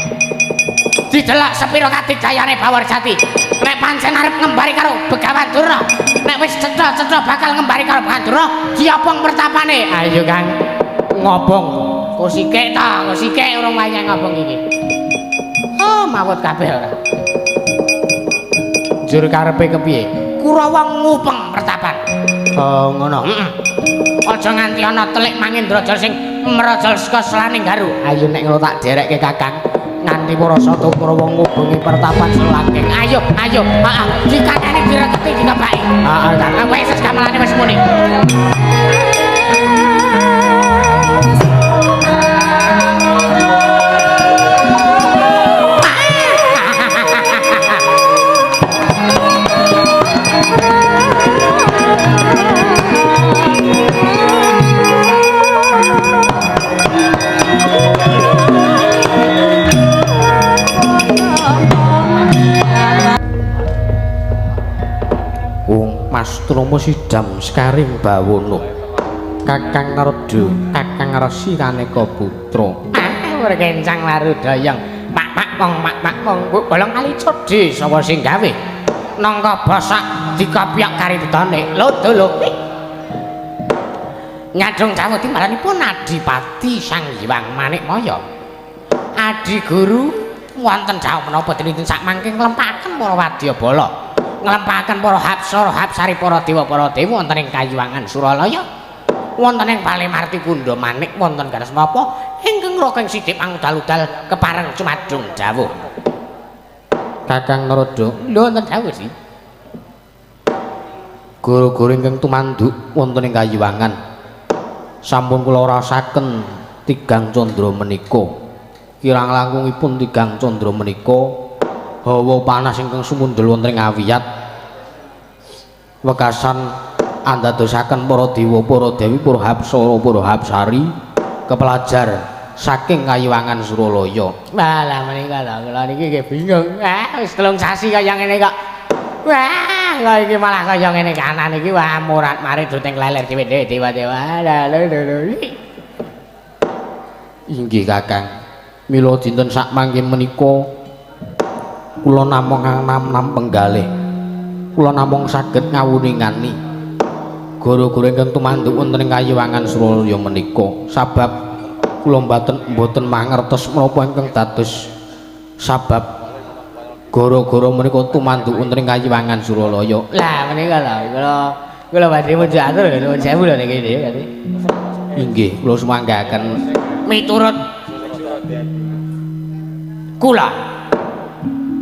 Didelok sepira kadigayane Bawor Jati. Nek pancen arep ngembari karo Begawan Durna, nek wis cetha-cetha bakal ngembari karo Begawan Durna, diobong pertapane. Ayo Kang, ngobong. Kusike ta, kusike urung wayah ngobong iki. Oh, mawut kabeh ora. Jur karepe kepiye? Kurawa ngupeng pertapan. Oh, ngono. Heeh. Aja nganti ana telik Mangindraja sing merajal saka selaning garu. Ayo nek ngono tak derekke Kakang. Nganti para sata Kurawa ngubengi pertapan Selangking. Ayo, ayo. Heeh. Dikakane direketi dikebaki. Heeh, Kang. Wis gamelane wis muni. Mas Trama Sidam Sekaring Bawono Kakang Narada Kakang Resi Kaneka Putra Rekencang Larudayang Pak Mong bolong kali codhe sapa sing gawe nangka basak dikapiak karitane lho Nyadong Jawa timbalanipun Adipati Sang Hyang Manikmaya Adi Guru wonten Jawa menapa dinten sak mangke nglempaken para wadyabala nglempaken para hapsara hapsari para dewa wonten ing Kayuwangan Suralaya wonten ing Palemarti Kunda Manik wonten garas napa ingkang Raking Sidik pangudal-udal kepareng cumadung dawuh Kakang Narada lho wonten dawuh sih guru-guru ingkang tumanduk wonten ing Kayuwangan sampun kula rasaken tigang candra menika kirang langkungipun tigang candra menika hawa panas ingkang sumundhel wonten ing awiyat wekasan andadosaken para dewa para dewi para hapsara para hapsari kepelajar saking Kayuwangan Suralaya. Walah menika lho kula niki nggih bingung. Wis 3 sasi kaya ngene kok. Wah, kok iki malah kaya ngene kanan iki wah murat mari duting leler dhewe dewa-dewa. Lho. Inggih Kakang. Mila dinten sak mangke menika kula namung nam penggalih kula namung saged ngawuningani guru-guru ingkang tumanduk wonten ing Kayuwangan Suralaya menika sabab kula mboten mangertos menapa ingkang dados sabab guru-guru menika tumanduk wonten ing Kayuwangan Suralaya. Lah menika lho kula badhe mujuk atur nuwun sewu lho niki nggih. Inggih kula sumanggaken miturut kula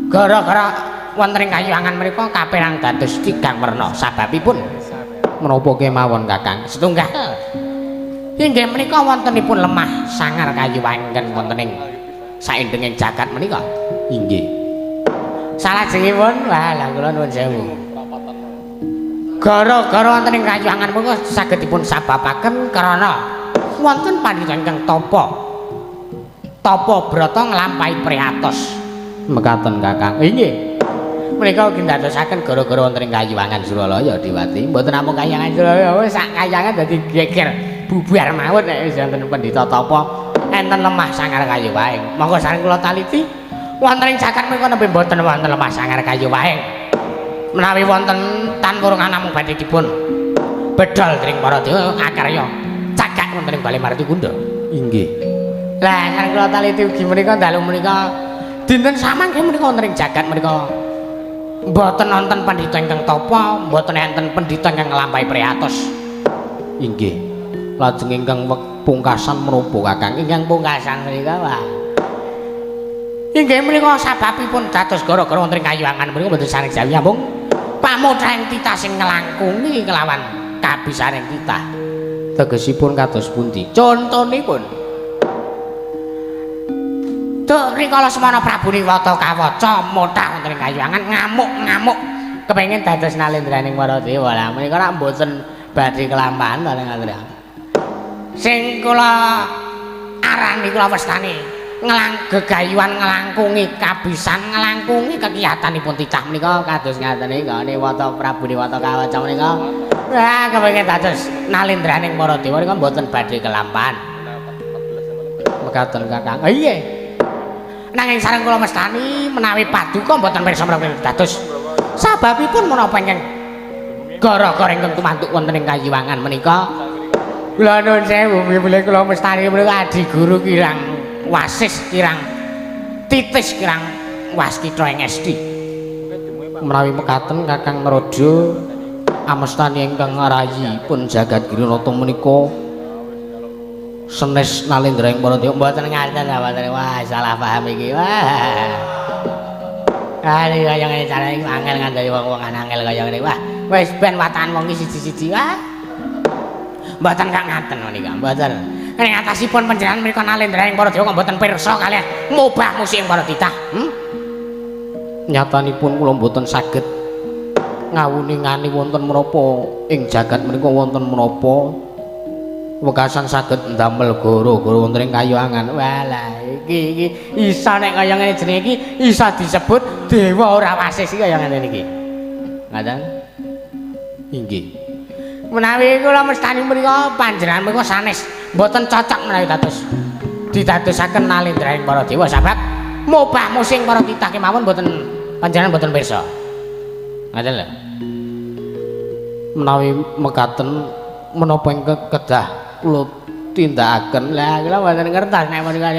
gara-gara wonten ing Kayuwangan menika kapérang dados 3 werna sababipun menapa kemawon Kakang setunggal inggih menika wontenipun lemah sangar Kayuwangan wonten ing saindenging jagat menika inggih salajengipun wah lha kula nuwun sewu gara-gara wonten ing Kayuwangan menika saged dipun sababaken krana wonten pandhita ingkang tapa brata nglampahi priatos mekaten Kakang. Inggih. Menika ugi ndadosaken gara-gara wonten ing Kayuwangan Suralaya Diwati. Mboten namung Kayuwangan Suralaya, wis sak Kayuwangan dadi geger bubar mawon nek wis wonten pendhita tapa enten lemah sangar kayu wae. Monggo sareng kula taliti wonten ing jagat menika nembe mboten wonten lemah sangar kayu wae. Menawi wonten tanwurungan namung badhe dipun bedol dening para dewa akarya cagak wonten ing Palemarti Kunda. Inggih. Lah sareng kula taliti ugi menika dalu menika dinten samangke menika wonten ing jagat menika mboten wonten pandhita ingkang tapa, mboten enten pandhita ingkang nglampahi priatos. Inggih. Lajeng ingkang pungkasan menapa Kakang? Ingkang pungkasan menika wae. Inggih menika sababipun dados gara-gara wonten kayuangan menika mboten saring jawi ambung pamutraing titah sing nglangkungi kelawan kabisaring titah. Tegesipun kados pundi? Contonipun Tuk rikala semana Prabu Niwata kawaca mothah wonten ing kayuangan ngamuk-ngamuk kepengin dados nalendraning Waradewa. Lah menika rak mboten badhe kelampahan to ngaten. Sing kula arani kula wastani gegayuhan nglangkungi kabisan nglangkungi kegiatanipun titah menika kados ngaten nika Niwata Prabu Niwata kawaca menika. Wah kepengin dados nalendraning Waradewa nika mboten badhe kelampahan. Mekaten Kakang. Iya. Nanging sareng kula mestani menawi paduka mboten pirsa menapa dados sababipun menapa ingkang gara-gara ingkang tumantuk wonten ing kayuwangan menika kula nuwun sewu bilih kula mestani menika adi guru kirang wasis kirang titis kirang waskita ing SD menawi mekaten Kakang Naraja amestani ingkang ngarayi pun jagat Girinata menika senes nalendraing Waradewa mboten ngaten mboten wah salah paham iki wah kali kaya ngene carane angel ngandani wong-wong angel kaya ngene wah wis ben watakan wong iki siji-siji wah mboten kak ngaten menika mboten ing atasipun panjenengan menika nalendraing Waradewa kok mboten pirsa kaliyan ngubah musik para titah nyatanipun kula mboten saged ngawuningani wonten menapa ing jagat menika wonten menapa wekasan saged ndamel gara-gara wonten ing kayuangan. Walah iki isa nek kaya ngene jenenge iki isa disebut dewa ora wasis iki kaya ngene iki. Ngaten? Inggih. Menawi kula mestani mriku panjenengan menika sanes mboten cocok menawi didadosaken nalendraing para dewa sebab mubah musing para titah kemawon mboten panjenengan mboten pirsa. Ngaten lho. Menawi mekaten menapa ing kedah kula tindakaken. Lah kula mboten ngertos nek menika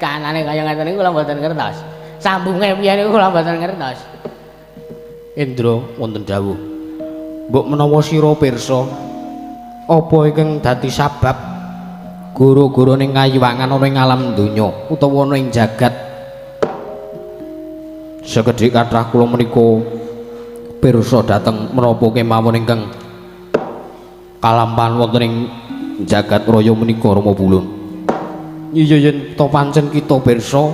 kanane kaya ngeten niku kula mboten ngertos. Sambunge piye niku kula mboten ngertos. Indra wonten dawuh. Mbok menawa sira pirsa apa ingkang dadi sabab guru-guru ning kayuwangan ana ing alam donya utawa ana ing jagat sekedhik kathah kula menika pirsa dhateng menapa kemawon ingkang kalampahan wonten ing jagat raya menika Rama Bulun. Iya yen to pancen kita pirsa,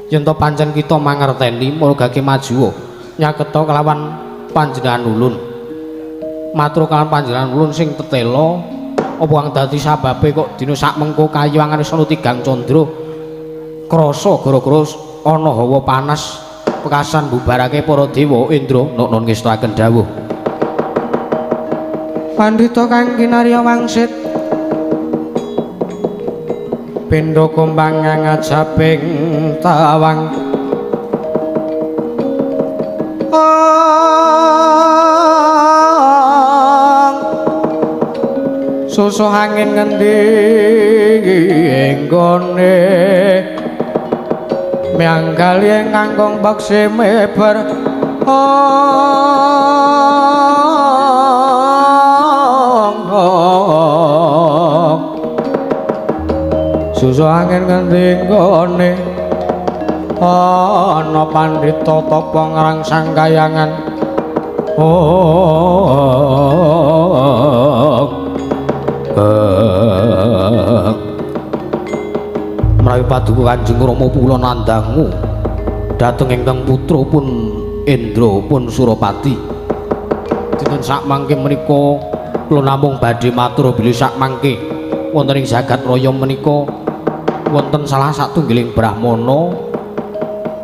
yen to pancen kita mangerteni mulgake maju nyaketa kelawan panjenengan ulun. Matur kelawan panjenengan ulun sing tetela apa kang dadi sababe kok dina sak mengko kayuwangan wis ana tigang candra. Krasa gara-gara ana hawa panas pekasan bubarake para dewa Indra nun ngestakaken dawuh. Pandhita kang kinarya wangsit pindha kumbang ngajaping tawang susuh angin ngendi enggone mianggali ngangkong baksi mebar susu angin ngendi nggone ana pandhita tapa ngrangsang kayangan menawi paduka Kanjeng Rama kula nandhangu dhateng ingkang putra pun Indra pun Surapati dinten sak mangke menika kula namung badhe matur bilih sak mangke wonten ing jagat raya menika wonten salah satunggiling brahmana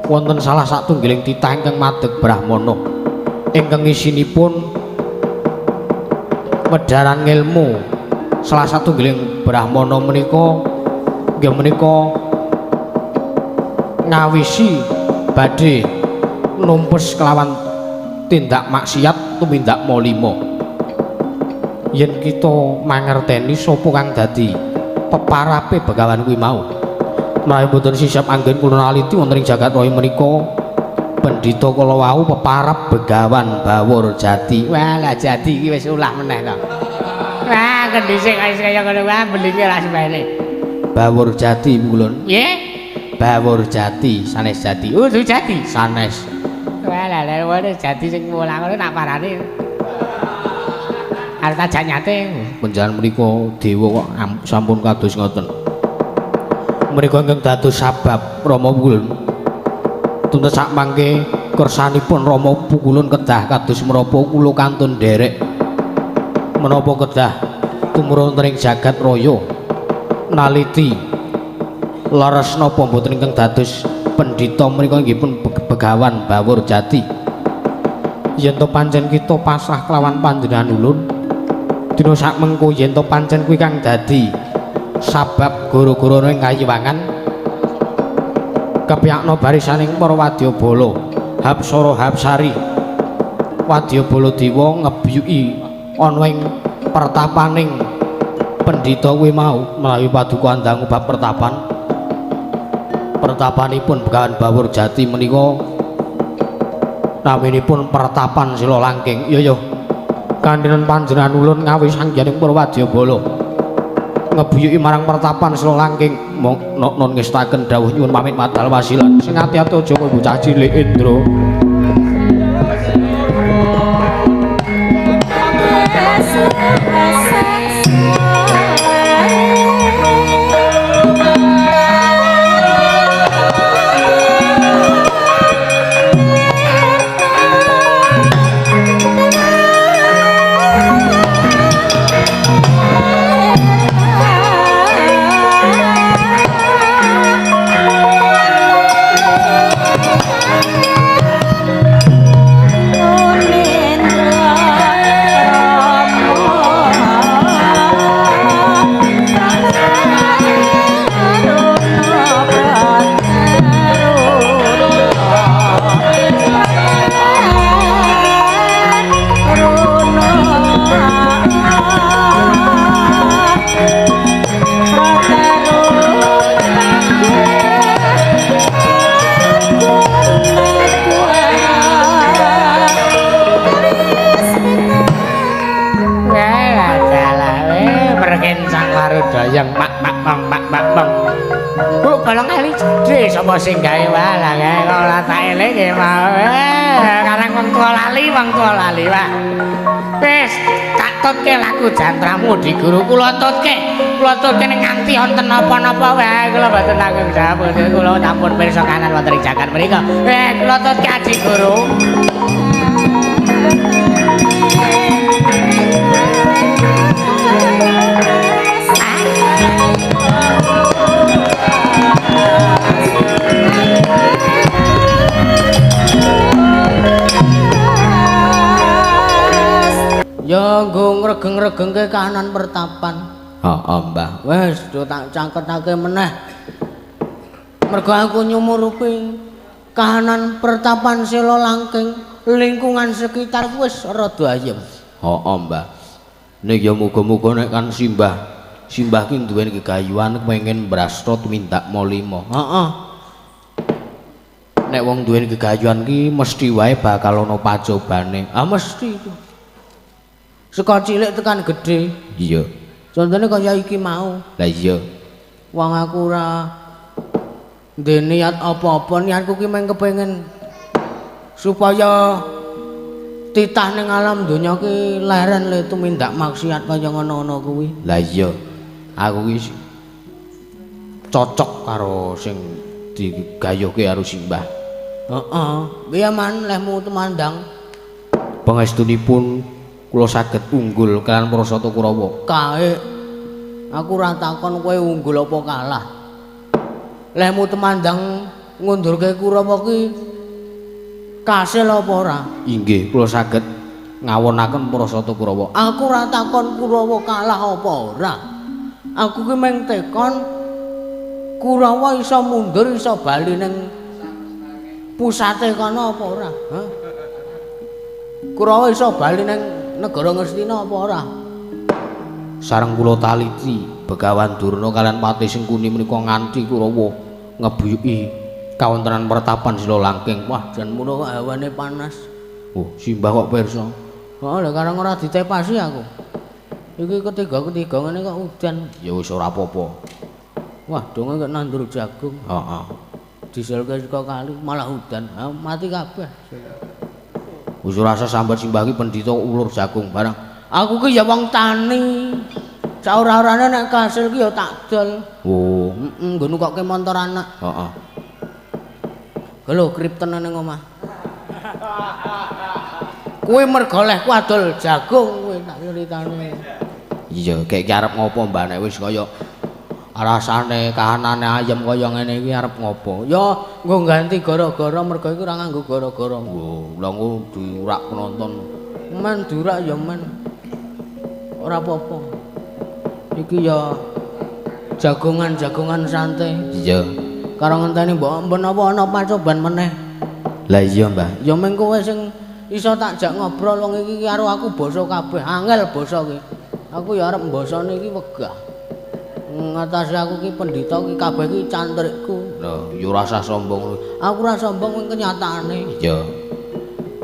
wonten salah satunggiling titah ingkang madeg brahmana ingkang isinipun wedharan ngilmu salah satunggiling brahmana menika nggih menika ngawisi badhe numpes kelawan tindak maksiat tumindak molimo yen kita mangerteni sapa kang dadi peparape begawan kuwi mau menawi boten sisap anggen kula naliti wonten ing jagat raya menika pendhita kala wau peparap begawan Bawur Jati. Walah Jati iki wis ulah meneh to. Wah, kendhisik kaya ngono wae belinge ra semene. Bawur Jati Kulon. Nggih. Bawur Jati, sanes Jati. Udu Jati. Sanes. Wah, lha wae Jati sing mulang ngono nak parani. Arep tajak nyate. Panjenengan menika dewa kok sampun kados ngoten. Menika ingkang dados sabab Rama Pukulun. Tuntes sak mangke kersanipun Rama Pukulun kedah kados menapa kula kantun nderek menapa kedah tumurun ing jagat raya naliti leres napa mboten ingkang dados pendhita menika nggih pun Begawan Bawur Jati. Yen to pancen kita pasrah kelawan panjenengan ulun dina sak mengko yen to pancen kuwi kang dadi sabab gara-gara ning Kayiwangan kepiyakna barisaning para wadyabala Hapsara Hapsari wadyabala dewa ngebyuki ana ing pertapaning pendhita kuwi mau menawi paduka andang bab pertapanipun Begawan Bawur Jati menika naminipun pertapan Sila Langking. Iya kandiran panjenengan ulun ngawi sangjaning para wadyabala ngebuyuki marang pertapan Sila Langking non ngestaken dawuh nyuwun pamit madal wasilan sing ati-ati aja kowe bocah cilik Indra. Sapa sing gawe walah kae kok ora tak elinge mau. Karang wong tuwa lali wae. Wis tak tutke lagu jantramu di guru kula tutke ning nganti wonten napa-napa wae kula mboten tanggung jawab. Kula sampun pirsa kanan wonten ing jagat mriku. Kula tutke aji guru. Ya nggo ngregeng-regengke kahanan pertapan. Heeh, Mbah. Wis do tak cangketake meneh. Mergo aku nyumurupi kahanan pertapan Sila Langking, lingkungan sekitar wis rada ayem. Heeh, Mbah. Nek ya muga-muga nek kan Simbah ki duweni gegayuhan kepengin brasta tumindak molimo. Heeh. Nek wong duweni gegayuhan ki mesti wae bakal ana pacobane. Ah mesti itu. Saka cilik tekan gedhe. Iya. Contone kaya iki mau. Lah iya. Wong aku ora ndek niat apa-apa, niatku ki mung kepengin supaya titah ning alam donya ki leren le tumindak maksiat kaya ngono-ngono kuwi. Lah iya. Aku ki cocok karo sing digayuhke karo Simbah. Heeh. Piye man lehmu temandang? Pangestunipun kula saged unggul kalian Prasata Kurawa. Kae aku ora takon kowe unggul apa kalah. Lehmu temandang ngundurke Kurawa ki kasil apa ora? Inggih, kula saged ngawonaken Prasata Kurawa. Aku ora takon Kurawa kalah apa ora. Aku ki mung tekon Kurawa iso mundur iso bali ning pusate kono apa ora? Hah? Kurawa iso bali ning negara Ngastina apa ora? Sareng kula taliti Begawan Durna kalian Pati Sengkuni menika nganti Kurawa ngebuyuki kawontenan pertapan Sila Langking. Wah, jan mono kok hawane panas. Oh, Simbah kok pirsa. Oh, lha karang ora ditepasi aku. Iki ketiga ngene kok udan. Ya wis ora apa-apa. Wah, donge kok nandur jagung. Heeh. Diselke saka kali malah udan. Ha, mati kabeh. Wis ora usah sambat simbah ki pendhita ulur jagung barang. Aku ki ya wong tani. Saora-orane nek kasil ki ya tak dol. Oh, Nggo nukokke montor anak. heeh. Lho, kripten ning omah. Kuwi mergo lehku adol jagung kuwi tak critane. Iya, kayak ki arep ngopo mbah nek wis kaya rasane kahanane ayam kaya ngene iki arep ngopo? Ya nggo ganti gara-gara mergo iku ora nganggo gara-gara. Oh, lha engko diurak penonton. Men durak ya men. Ora apa-apa. Iki ya jagongan-jagongan santai. Iya. Karo ngenteni mbok menapa ana pacoban meneh. Lah iya, Mbah. Ya meng kowe sing iso tak jak ngobrol wong iki karo aku basa kabeh. Angel basa ki. Aku ya arep mbasane iki wegah. Ngatasi aku ki pendhita ki kabeh ki cantrikku. Lho, ya ora usah sombong. Aku ora sombong ning kenyataane. Iya.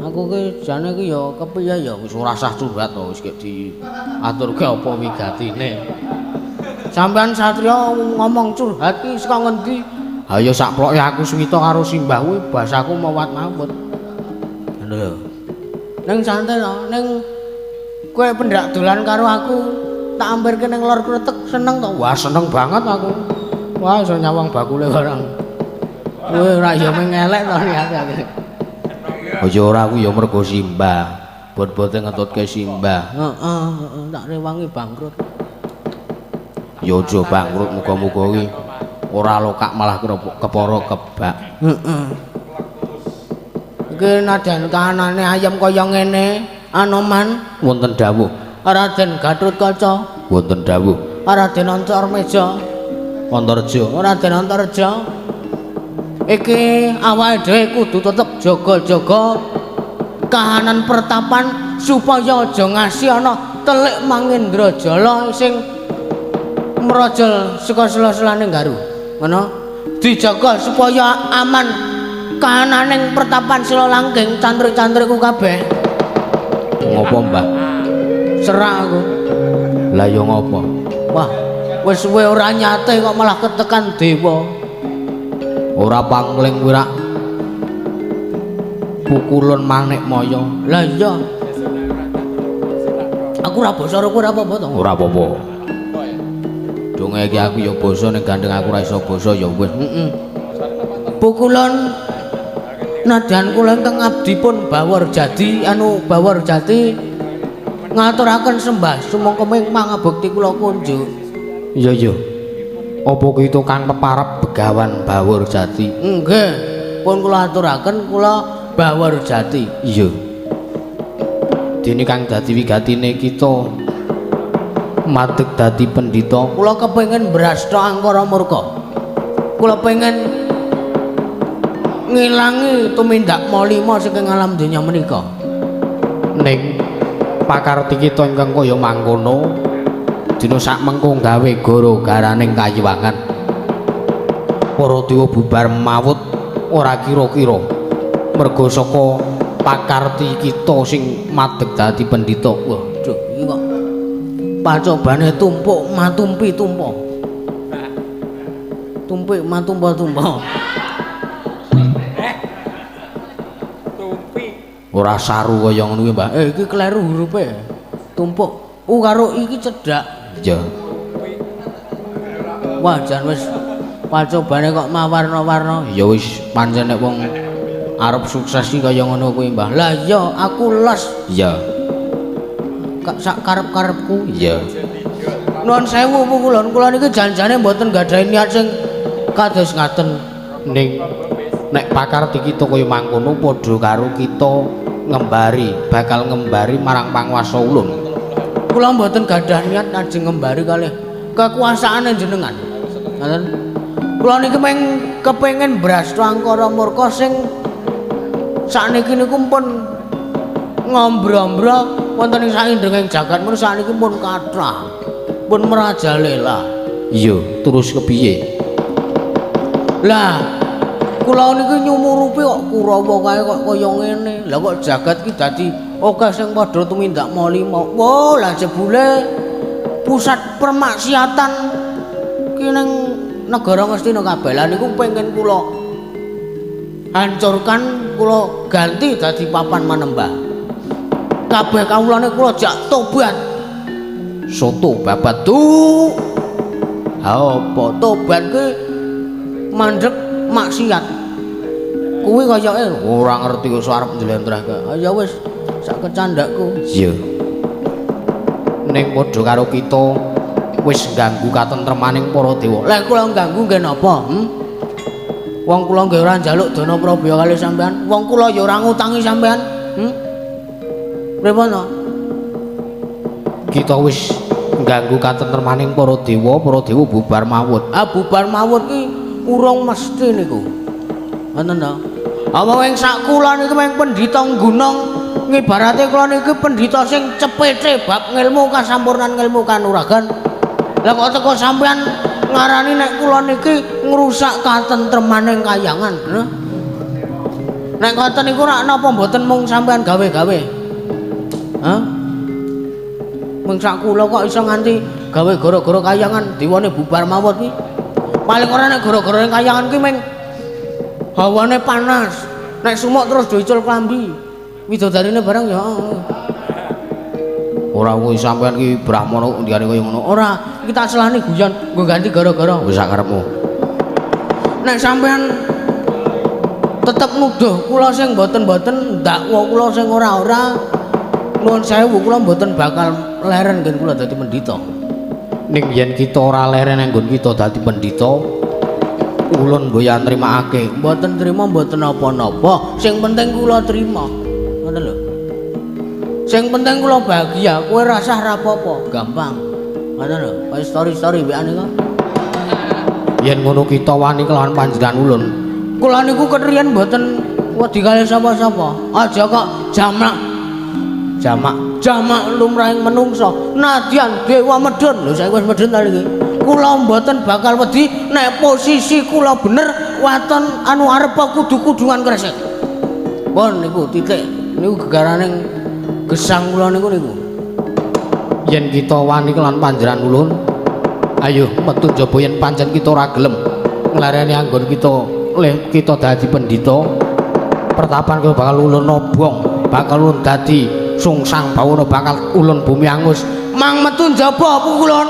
Aku ki jane ki ya kepiye ya Wis ora usah curhat to, wis kek diaturke apa wigatine. sampean satriya ngomong curhat ki saka ngendi? Ha ya sakploke aku suwita karo simbah kuwi basaku mawat-mawut. Ngono lho. Ning santai to, ning kowe pendak dolan karo aku tak ampirke ning lor kretek seneng to. Wah, seneng banget aku. Wah iso nyawang bakule barang. Kowe ora ya mung elek to niate aku. Oh ya ora aku ya mergo simbah. Bot-bote ngetutke simbah. Heeh, tak rewangi bangkrut. Ya aja bangkrut muga-muga kuwi ora lokak malah kepara kebak. Heeh. Iki nadan kahanane ayam kaya ngene, Anoman Wonten dawuh. Raden Gatotkaca, Wonten dawuh. Raden Antarmeja, Antarja. Raden Antarja. Iki awake dhewe kudu tetep jaga-jaga kahanan pertapan supaya aja ngasih ana telik Mangindrajala sing mrojol saka sela-selane Garu. Ngono. Dijaga supaya aman kahananing pertapan Sila Langgeng cantrik-cantrikku kabeh. Ngopo, Mbah? Serak aku. Lah ya ngopo? Wah, wis suwe ora nyate kok malah ketekan dewa. Ora pangling kuwi rak pukulun manik maya. Lah iya. Aku ora basa karo kowe ora apa-apa to. Ora apa-apa. Donge iki aku ya basa ning gandeng aku ora iso basa ya wis. Heeh. Pukulun nadyan kula ingkang abdipun Bawor Jati Bawor Jati ngaturaken sembah sumangka mangabekti kula kunjuk. Iya iya. Apa kuwi tukang peparep Begawan Bawor Jati? Nggih, pun kula aturaken kula Bawor Jati. Iya. Dene kang dadi wigatine kita madeg dadi pendhita. Kula kepengin brasta angkara murka. Kula pengen ngilangi tumindak molima saking alam donya menika. Ning pakarti kita ingkang kaya mangkono dina sak mengko gawe gara-garaning kayiwangan. Para dewa bubar mawut ora kira-kira merga saka pakarti kita sing madeg dadi pendhita. Waduh, iki kok pacobane tumpuk matumpi tumpa. Tumpik matumpa-tumpa. Ora saru kaya ngono kuwi, Mbak. Iki kleru hurufe. Tumpuk. Karo iki cedhak. Iya. Wah, jan wis pacobane kok mawarna-warna. Ya wis pancen nek wong arep sukses iki kaya ngono kuwi, Mbah. Lah iya, aku les Iya. sak karep-karepku. Iya. Nuwun sewu pukulun, kula niki janjane mboten gadhahi niat sing kados ngaten. Ning nek pakarti kita kaya mangkono padha karo kita bakal ngembari marang panguwasa ulun. Kula mboten gadah niat ajeng ngembari kalih kekuasaane jenengan. Ngoten. Kula niki kepengin brasta angkara murka sing sakniki niku pun ngombro-ombro wonten ing saindenging jagat menika sakniki pun kathah. Pun merajalela. Iya, terus kepiye? Lah, kula niki nyumurupi kok Kurawa kae kok kaya ngene. Lah kok jagat ki dadi akeh sing padha tumindak molima. Wah, lah jebule pusat permaksiatan ki ning negara Ngastina kabeh. Lah niku pengen kula hancurkan, kula ganti dadi papan manembah. Kabeh kawulane kula jak tobat. Soto babat Tu apa tobat ki mandeg maksiat. Kuwi kayake ora ngerti kok arep njlentrehke. Ya wis sak kecandakku. iya ning padha karo kita wis ganggu katentremaning para dewa. Lah kula ganggu nggih napa? Wong kula nggih ora njaluk dana Prabaya kali sampean. Wong kula ya ora ngutangi sampean. Pripun to? kita wis ganggu katentremaning para dewa bubar mawut. Ah bubar mawut ki urung mesti niku. Ngoten to. Apa wing sak kula niku wing pendhita gunung ngibarate kula niki pendhita sing cepete bab ngilmu kasampurnan ngilmu kanuragan. Lah kok teko sampean ngarani nek kula niki ngrusak katentremaning kayangan. Nek ngoten niku rak napa mboten mung sampean gawe-gawe. Hah? Mung sak kula kok iso nganti gawe gara-gara kayangan diwane bubar mawut iki. Paling ora nek gara-gara kayangan ki ming hawane panas. Nek sumuk terus dicul klambi. Widodarine barang ya. Ora kuwi sampean ki brahmana ndikane kaya ngono. Ora, iki tak selani guyon nggo ganti gara-gara. Wis sak karepmu. Nek sampean tetep nuduh kula sing mboten-mboten ndakwa kula sing ora-ora nuwun sewu kula mboten bakal leren ngen kula dadi pendhita. Ning yen kita ora leren nggon kita dadi pendhita, ulun mboyan nrimakake. Mboten trima mboten apa-napa, sing penting kula trima. Ngoten lho. Sing penting kula bahagia, kowe rasah ra apa-apa, gampang. Ngoten lho, kaya story-story mbekane kok. Yen ngono kita wani kelawan panjenengan ulun. Kula niku ketriyen mboten wedi kali sapa-sapa. Aja kok jamak lumrahing menungsa. Nadyan dewa medun. Lho saiki wis medun ta iki. Kula mboten bakal wedi nek posisi kula bener waton anu arep kudu-kudungan kresek. Pun niku titik. Niku gegaraning gesang kula niku. Yen kita wani kelawan panjenengan ulun, ayo metu njaba yen pancen kita ora gelem nglareni anggon kita dadi pendhita. Pertapan kita bakal ulun nobong, bakal ulun dadi sungsang bawana, bakal ulun bumi angus. Mang metu njaba pukulun.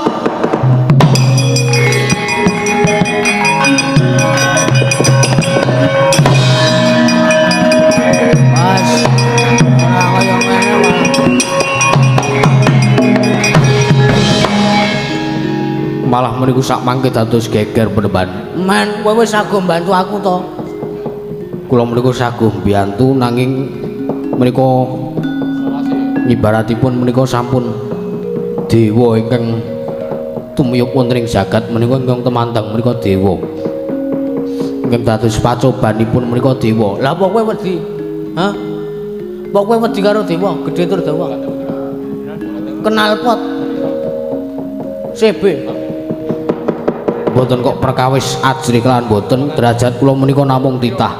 Mas, ora kaya ngene wae. Malah meniku sak mangke dados geger peneban. Men, kowe wis sago mbantu aku to. Kula menika saguh mbiyantu nanging menika ibaratipun menika sampun dewa ingkang tumiyup wonten ing jagat menika ingkang temandang menika dewa. Ingkang dados pacobanipun menika dewa. Lah apa kowe wedi? Hah? Apa kowe wedi karo dewa? Gedhe tur dewa. Kenal pot. CB. Mboten kok perkawis ajri kelawan mboten, derajat kula menika namung titah.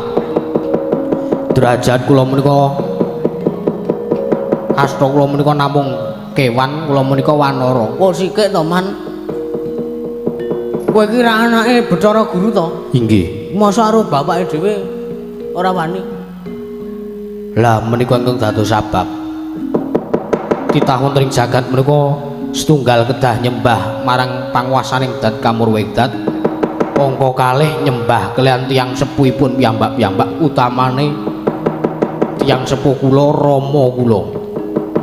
Derajat kula menika asta kula menika namung kewan, kula menika wanara. Kok sithik to, Man? Kowe iki ra anake Bathara Guru to? Inggih. Masa karo bapake dhewe ora wani? Lah menika ingkang dados sabab titah wonten ing jagat menika setunggal kedah nyembah marang panguwasaning Dat Kamurwedat. Angka kalih nyembah kaliyan tiyang sepuhipun piyambak-piyambak utamane tiyang sepuh kula Rama kula.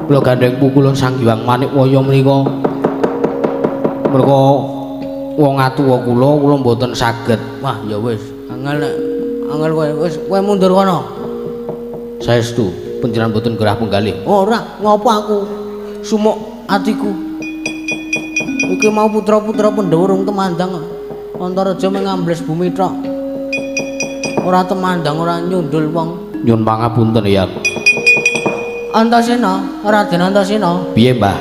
Kula gandeng pukulun Sang Hyang Manikmaya menika wong atuwa kula mboten saged. Wah, ya wis. Angel kowe wis kowe mundur kono. Saestu panjenengan mboten gerah penggalih. Ora, ngopo aku sumuk atiku. Iki mau putra-putra Pandhawa urung temandang. Antaraja mengambles bumi tok. Ora temandang, ora nyundul wong. Nyun pangapunten ya. Antasena, Raden Antasena. Piye, Mbah?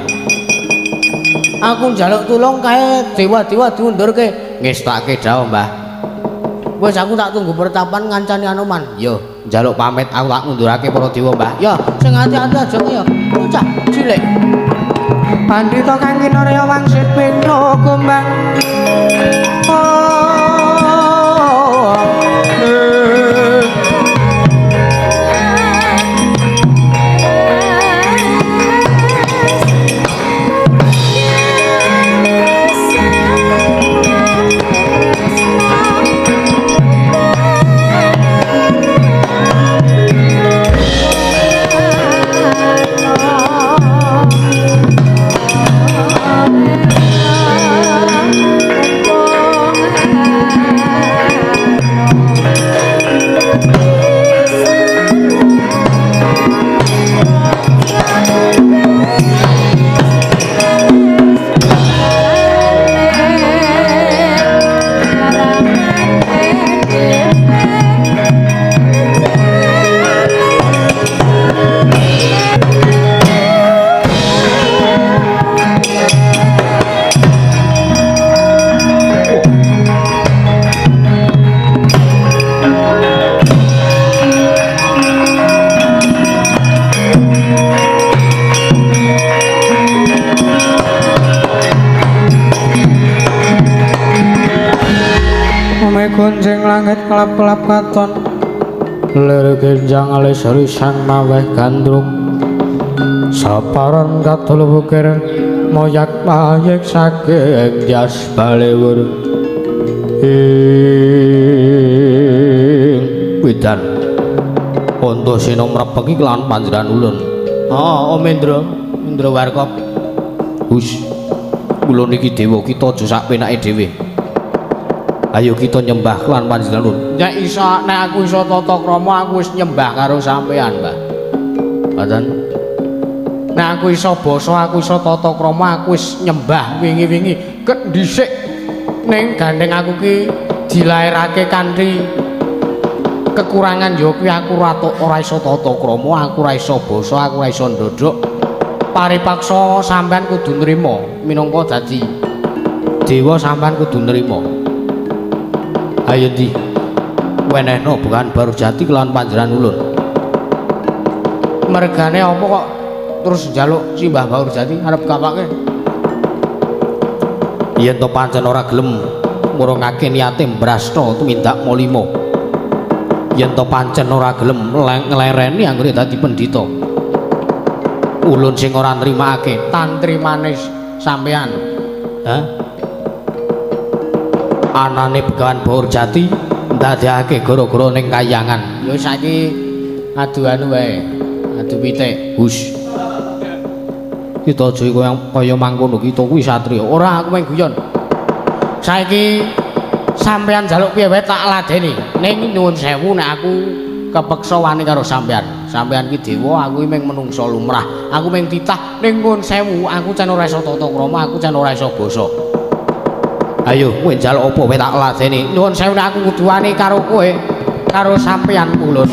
Aku njaluk tulung kae dewa-dewa diundurke. Ngestake dawuh, Mbah. Wis aku tak tunggu pertapan ngancani Anoman. Yo, njaluk pamit aku tak ngundurake para dewa, Mbah. Ya, sing ati-ati aja ya. Bocah cilik. Pandhita kang kinarya wangsit pingno kumbang kunjing langit kelap-kelap katon lir genjang alis risang maweh gandrung saparan katul bukir moyak mayek saking jas balewur Widan Antasena mrepeki kelawan panjenengan ulun. Om Indra Warkop. Hus. Kula niki dewa kita aja sak penake dhewe. Ayo kita nyembah kelawan panjenengan ulun. Nek aku iso tata krama aku wis nyembah karo sampean, Mbah. Mboten. Nek aku iso basa aku iso tata krama aku wis nyembah wingi-wingi ket dhisik ning gandeng aku ki dilairake kanthi kekurangan ya kuwi aku ora iso tata krama, aku ora iso basa, aku ora iso ndodhok. Paripaksa sampean kudu nrimo minangka dadi dewa sampean kudu nrimo. Ayo Di. Wenehno bukan baru jati kelawan panjenengan ulun. Mergane apa kok terus njaluk Simbah Baur Jati arep kapake? Yen to pancen ora gelem murungake niate Brasta tumindak Malima. Yen to pancen ora gelem nglereni anggere dadi pendhita. Ulun sing ora nrimakake tantri manis sampean. Hah? Anane Begawan Baur Jati ndadekake gara-gara ning kayangan. Ya saiki adu anu wae. Adu pitik. Hus. Kita aja kaya mangkono kita kuwi satriya. Ora aku mung guyon. Saiki sampean njaluk piye wae tak ladeni. Ning nyuwun sewu nek aku kepeksa wani karo sampean. Sampean ki dewa, aku mung menungsa lumrah. Aku mung titah ning nyuwun sewu, aku can ora iso tata krama, aku can ora iso basa. Ayo, kowe njaluk apa wae tak ladeni. Nyuwun sewu nek aku kudu wani karo kowe, karo sampean ulun.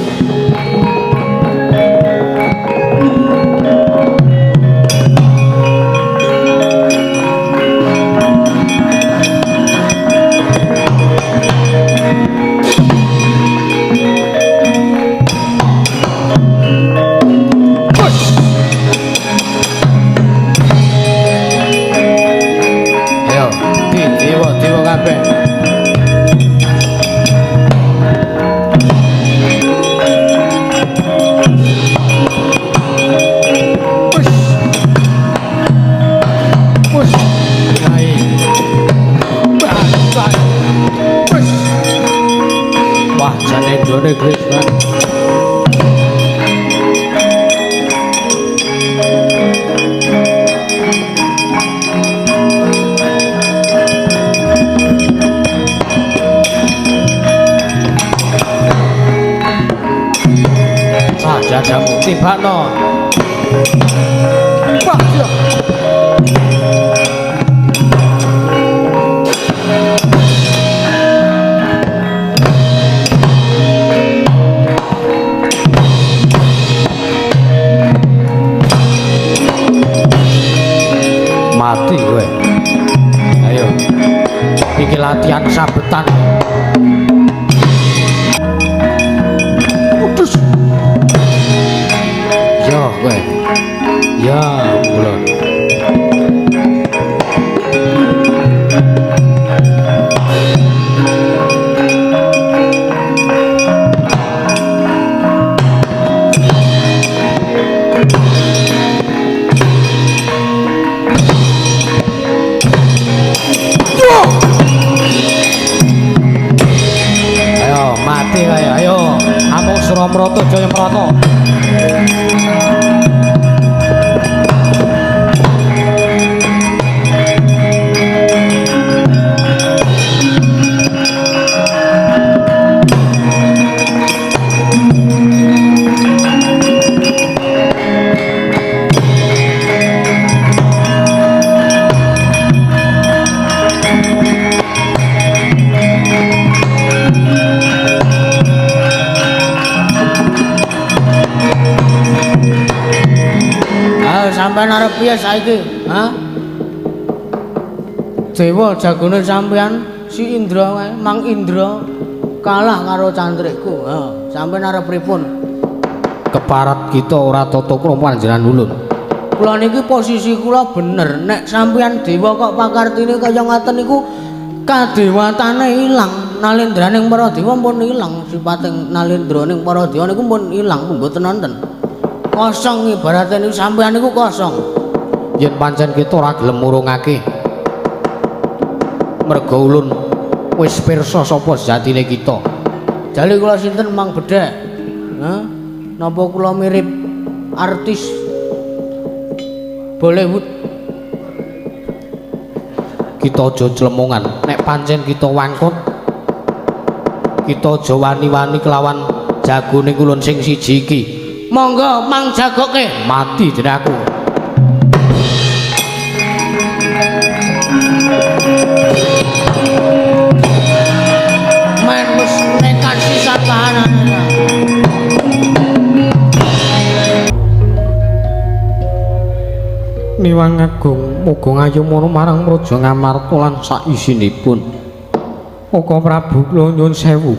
Hare Krishna. Sajajamu tibakno. Wah, ya. Mati kowe. Ayo. Iki latihan sabetan. Udus. Yo kowe. Ya, mulai. piye saiki? Hah? Dewa jagone sampean si Indra wae, Mang Indra kalah karo cantrikku. Ha, sampean arep pripun? Keparat kita ora tata krama panjenengan ulun. Kula niki posisi kula bener. Nek sampean dewa kok pakartine kaya ngaten niku kadewatane ilang. Nalendraning para dewa pun ilang. Sipating nalendraning para dewa niku pun ilang, mboten wonten. Kosong ibarate niku sampean niku kosong. Yen pancen kita ora gelem murungake. Merga ulun wis pirsa sapa sejatine kita. Jale kula sinten Mang Bedhek? Hah? Napa kula mirip artis Bollywood? Kita aja clemongan. Nek pancen kita wangkut, kita aja wani-wani kelawan jagone ulun sing siji iki. Monggo Mang jagoke. Mati jeneng aku. Men wis nekat sisan kahanan. Niwang Agung muga ngayomana marang Praja Ngamarta lan sak isinipun. Oko Prabu kula nyuwun sewu.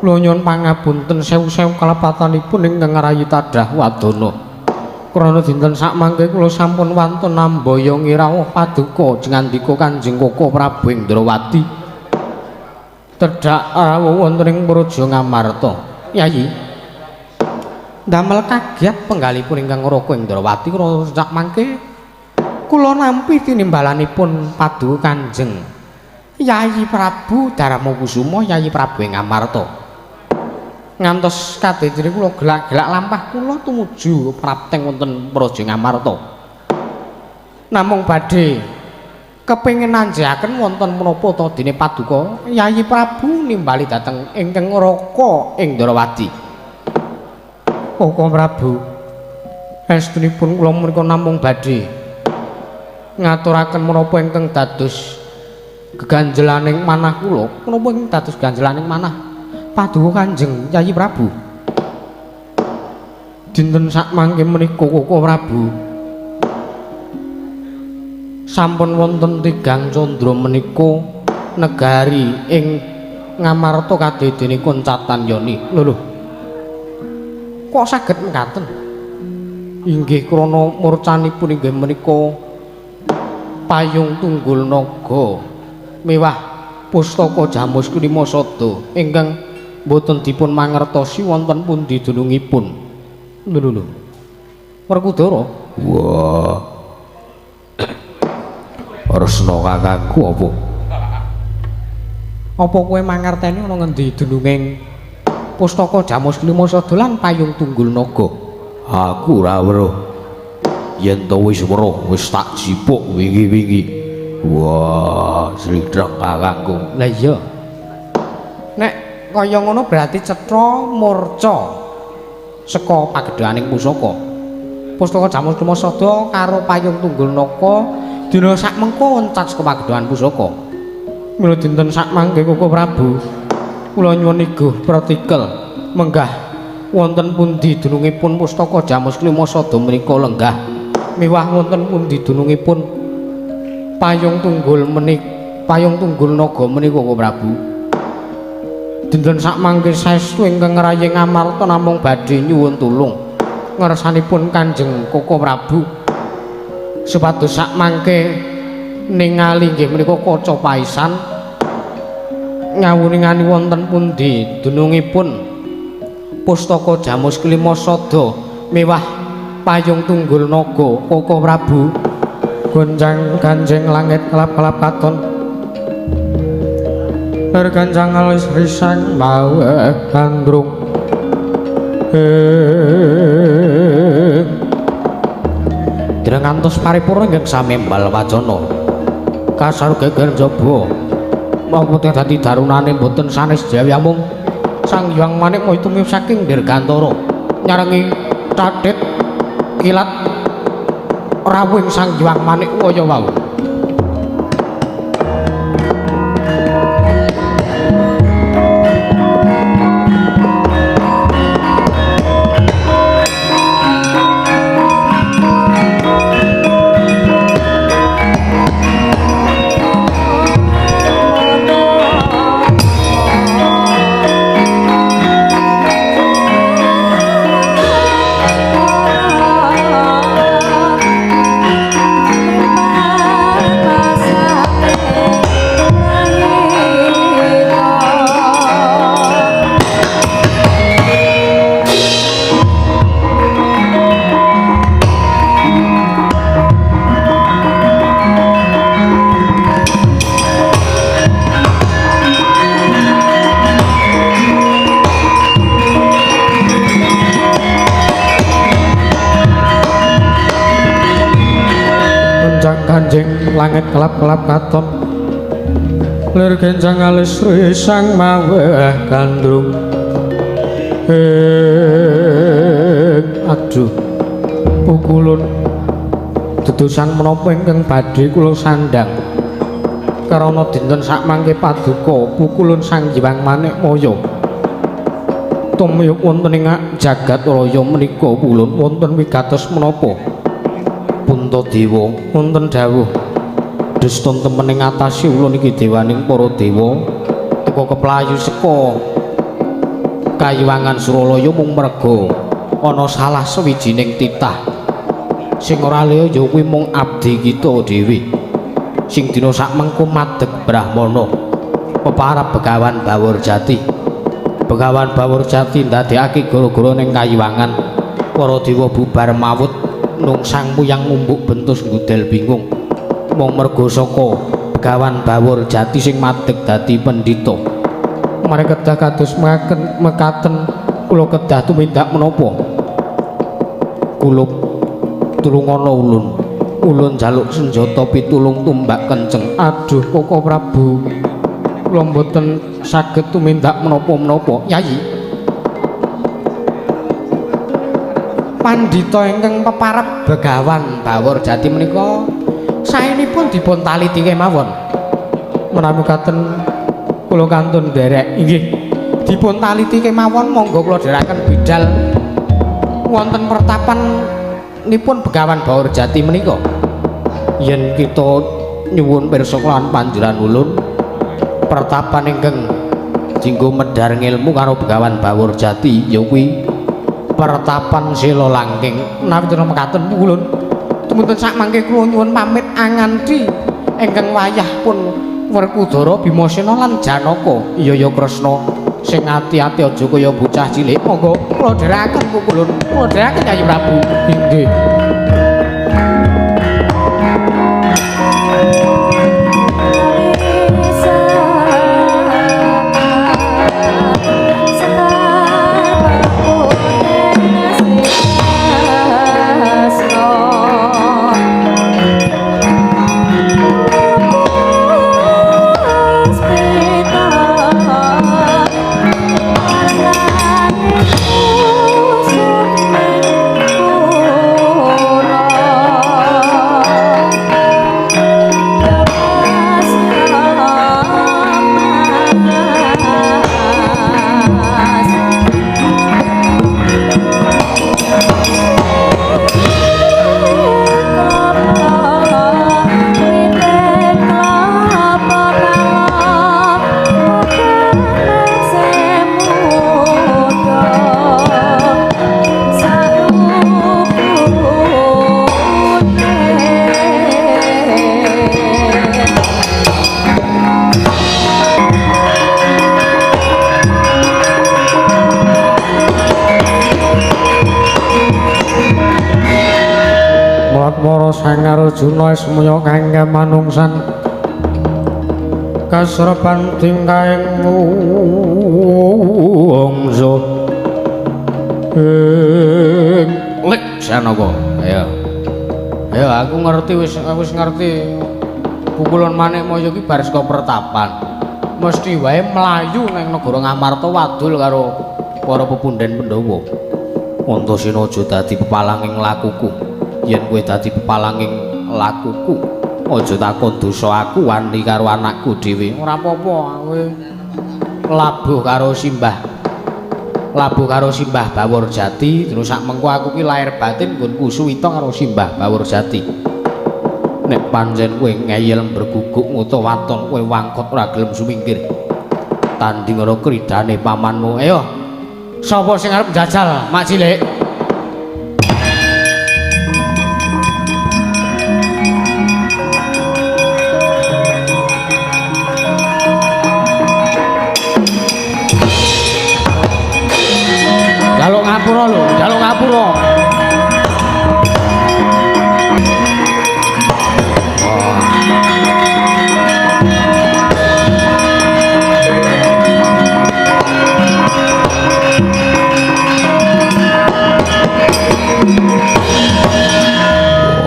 Kula nyuwun pangapunten sewu-sewu kalepatanipun ingkang rayi tadah wadana. Krana dinten sak mangke kula sampun wantun nambaya ngirawuh paduka jengandika Kanjeng Koko Prabu Indrawati. Tedhak rawuh wonten ing Praja Ngamarta. Yayi, damel kagiat penggalipun ingkang Raka Indrawati kula sak mangke kula nampi tinimbalanipun paduka Kanjeng Yayi Prabu Darmakusuma Yayi Prabu Ngamarta. Ngantos kadhetire kula gelak-gelak lampah kula tumuju prapteng wonten Praja Ngamarta. Namung badhe kepengin nanjaken wonten menapa ta dene paduka Yayi Prabu nimbali dhateng ingkang Raka Indrawati. Koko Prabu, estunipun kula menika namung badhe ngaturaken menapa ingkang dados geganjelaning manah kula. Menapa ingkang dados ganjelaning manah paduka Kanjeng Yayi Prabu? Dinten sak mangke menika Koko Prabu sampun wonten tigang candra menika negari ing Ngamarta kadedenipun Catanyani. Lho, kok saged mekaten? Inggih krana murcanipun inggih menika payung tunggul naga miwah pustaka Jamus Klimasada ingkang boten dipun mangertosi wonten pundi dunungipun. Lho. Werkudara. Wah. Resna kakangku apa? Apa kowe mangerteni ana ngendi dununging Pustaka Jamus Klimasada lan payung tunggul naga? Aku ora weruh. Yen to wis weruh, wis tak jipuk wingi-wingi. Wah, slidrak kakangku. Lah iya. Nek kaya ngono berarti cetha murca saka pagedhaning pusaka. Pustaka Jamus Klimasada karo payung tunggul naga dina sak mengko encat saka pagedhahan pusaka. Mila dinten sak mangke Koko Prabu kula nyuwun iguh pratikel menggah wonten pundi dunungipun Pustaka Jamus Klimasada menika lenggah miwah wonten pundi dunungipun payung tunggul naga menika Koko Prabu. Dinten sak mangke saestu ingkang rayi Ngamarta namung badhe nyuwun tulung ngersanipun Kanjeng Koko Prabu supados sak mangke ningali nggih menika kaca paisan ngawuningani wonten pundi dunungipun Pustaka Jamus Klimasada miwah payung tunggul naga Koko Prabu. Gonjang ganjeng langit kelap-kelap katon ganjang alis risang mawe gandrung dereng ngantos paripurna ingkang samembal wacana kasar geger jaba mawon dadi darunane boten sanes jawi amung Sang Hyang Manik moh tumip saking dirgantara nyarengi cathit kilat rawuhing Sang Hyang Manik kaya wau. langit kelap-kelap katon lir genjang alis risang maweh gandrung aduh pukulun dedosan menapa ingkang badhe kula sandhang karana dinten sak mangke paduka pukulun Sang Hyang Manikmaya tumiyup wonten ing jagat raya menika pulun wonten wigatos menapa Puntadewa wonten dawuh deston temen ing atase ulun iki dewaning para dewa teka keplayu seka Kayuwangan Suralaya mung merga ana salah sawijining titah sing ora liya ya kuwi mung abdi kita dhewe sing dina sak mengko madeg Brahmana peparab Begawan Bawurjati. Begawan Bawurjati ndadekake gara-gara ning Kayuwangan para dewa bubar mawut nungsang muyang ngumbuk bentus ngudel bingung mung merga saka Begawan Bawurjati sing madeg dadi pendhita. Mari kedah kados mekaten kula kedah tumindak menapa kula tulungono ulun jaluk senjata pitulung tumbak kenceng. Aduh Koko Prabu kula mboten saged tumindak menapa-menapa Yayi. Pandhita ingkang peparab Begawan Bawurjati menika saenipun dipun taliti kemawon menawi katen kula kantun derek inggih dipun taliti kemawon monggo kula dherekaken bidal wonten pertapan nipun Begawan Bawurjati menika yen kita nyuwun pirsa kelawan panjenengan ulun pertapan ingkang jinggo medhar ngilmu karo Begawan Bawurjati ya kuwi pertapan Sela Langking. Menawi dene mekaten ulun tumunten sak mangke kula nyuwun pamit anganti ingkang wayah pun Werkudara Bimasena lan Janaka. Iya ya Kresna sing ati-ati aja kaya bocah cilik. Monggo kula dherekaken kukulun. Kula dherekaken Yayi Prabu. Inggih. Sang Arjuna semaya kangge manungsan kasrepan tingkaing mungsa lek Janaka. Ayo aku ngerti wis ngerti pukulan Manikmaya iki bar saka pertapan mesti wae mlayu ning negara Ngamarta wadul karo para pepundhen Pandhawa. Antasena aja dadi pepalanging lakuku. Yen kowe dadi pepalanging lakuku aja takon dosa aku wani karo anakku dhewe. Ora apa-apa kowe labuh karo Simbah Bawurjati terus sak mengko aku ki lair batin nggonku suwita karo Simbah Bawurjati. Nek pancen kowe ngeyel berguguk utawa waton kowe wangkot ora gelem sumingkir tanding karo kridane pamanmu. Ayo sapa sing arep njajal mak cilik? Jaluk ngapura lho, jaluk ngapura.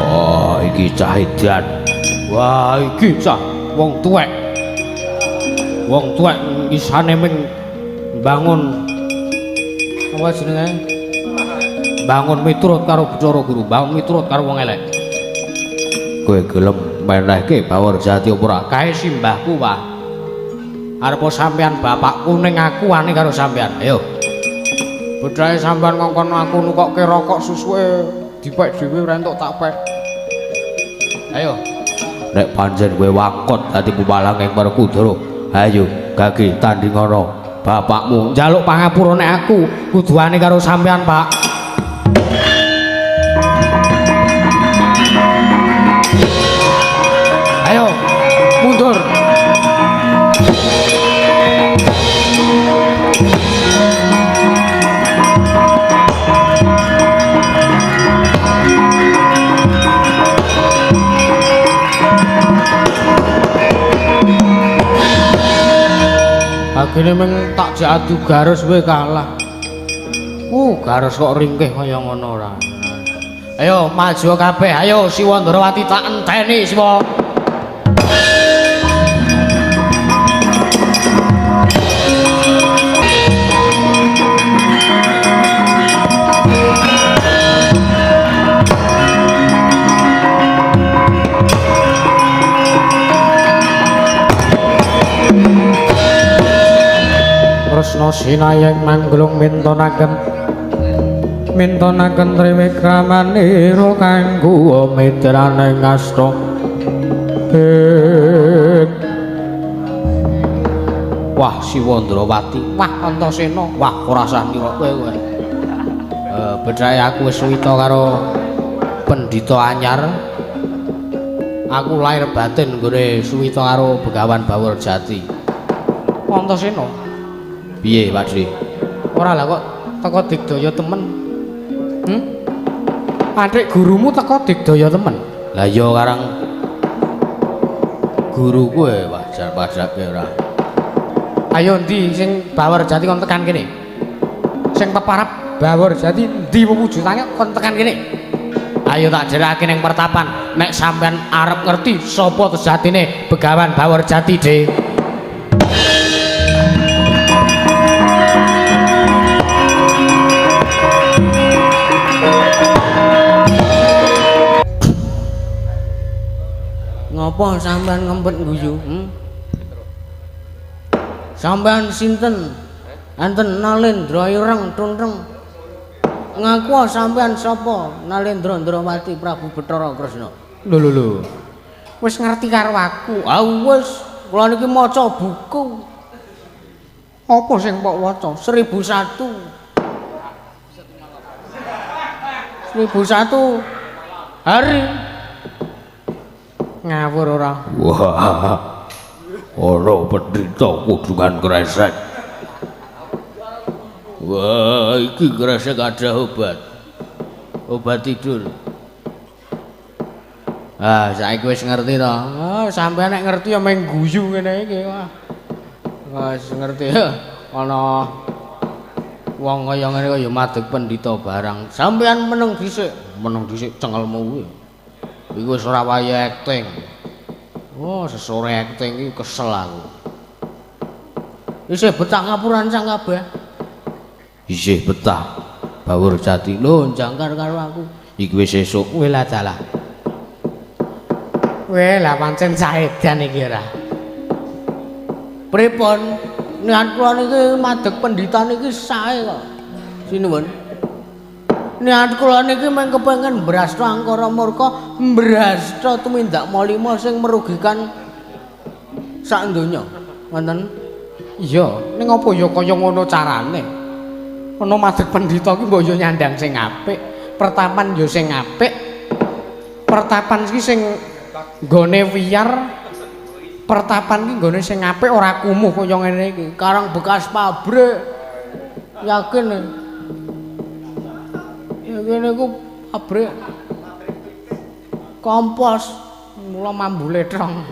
Wah, iki cah edan Wah, iki cah wong tuwek. Wong tuwek isane ming bangun apa jenenge? Bangun miturut karo Bacara Guru, bangun miturut karo wong elek. Kowe gelem menehke Bawor Jati apa ora? Kae simbahku, Pak. Arep sampean bapakku ning aku ane karo sampean. Ayo. Bedhae sampean ngongkon aku nukokke rokok susuke dipek dhewe ora entuk tak pek. Ayo. Nek pancen kowe wakot dadi pumalang ing Werkudara, ayo gage tandingana bapakmu njaluk pangapura nek aku kuduane karo sampean, Pak. Ayo, mundur. Agene meng tak jadu garis kowe kalah. Garis kok ringkih kaya ngono ora. Ayo maju kabeh, ayo Siwa Ndrawati tak enteni Siwa. Kresna sinayeng manglung mintonaken triwikramanira kanggo mitraning asta. Wah Siwa Ndrawati, wah Antasena, wah ora sah nira kowe. Bedhae aku wis suwita karo pendhita anyar. Aku lair batin nggone suwita karo Begawan Bawor Jati. Antasena. Piye, Pakdhe? Ora lah kok teko digdaya temen. Adik gurumu teko digdaya temen. Lah iya karang guru kowe wajar-wajarke ora. Ayo ndi sing Bawor Jati kon tekan kene. Sing peparap Bawor Jati ndi wewujudane kon tekan kene. Ayo tak jerake ning pertapan. Nek sampean arep ngerti sapa sejatine Begawan Bawor Jati, De. Ngopo sampean ngempet guyu? Sampean sinten? Enten Nalendra Ireng Tunreng. Ngaku sampean sapa? Nalendra Ndrawati Prabu Bathara Kresna. Lho. Wis ngerti karo aku. Wis, kula niki maca buku. Apa sing mbok waca? 1001. 1001 hari. Ngawur ora. Wah. Ora pendhita kudungan kresek. Wah, iki kresek ada obat. Obat tidur. Saiki wis ngerti to. Sampeyan nek ngerti ya meng guyu ngene iki. Wis ngerti. Ana wong kaya ngene kaya madeg pendhita barang. Sampeyan meneng dhisik cengelmu kuwi. Iku wis ora waya acting. Sesore acting iki kesel aku. Isih betah ngapuran sang kabeh. Isih betah. Bawor Jati lho jangkar karo aku. Iki wis esuk kowe lah dalah. Lah pancen saedan iki ora. Pripun? Niat kula niki madeg pendhita niki sae kok. Sinuwun. Niat kula niki mung kepengin mbrasta angkara murka, mbrasta tumindak malima sing merugikan sak donya. Wonten? Iya, ning apa ya kaya ngono carane? Ana madeg pendhita ki mbok yo nyandang sing apik, pertapan yo sing apik. Pertapan iki sing nggone wiyar. Pertapan ki nggone sing apik ora kumuh kaya ngene iki. Karang bekas pabrik. Yakin ngene ku pabrik kompos mula mambule trong.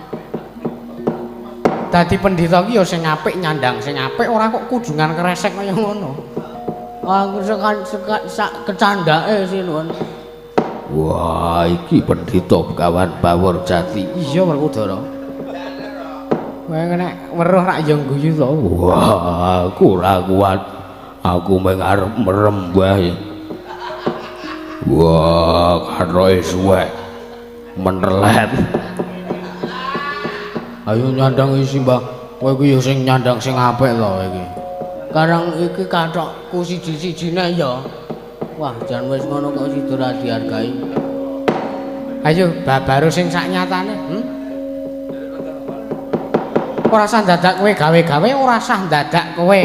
Dadi pendhita ki ya sing apik nyandang sing apik ora kok kudungan kresek kaya ngono. Sak kecandake sinuwun. Wah, iki pendhita kawan Pawur Jati. Iya Werkudara. Kowe nek weruh rak ya guyu to. Wah, aku ora kuat. Aku mung arep merem wae. Wah, karoe suwek. Menelet. Ayo nyandang isi, Mbah. Kowe ku ya sing nyandang sing apik to iki. Karang iki kathokku siji-sijine ya. Wah, jan wis ngono kok sida ora dihargai. Ayo, babaru sing sak nyatane, Ora usah dadak kowe gawe-gawe, ora usah dadak kowe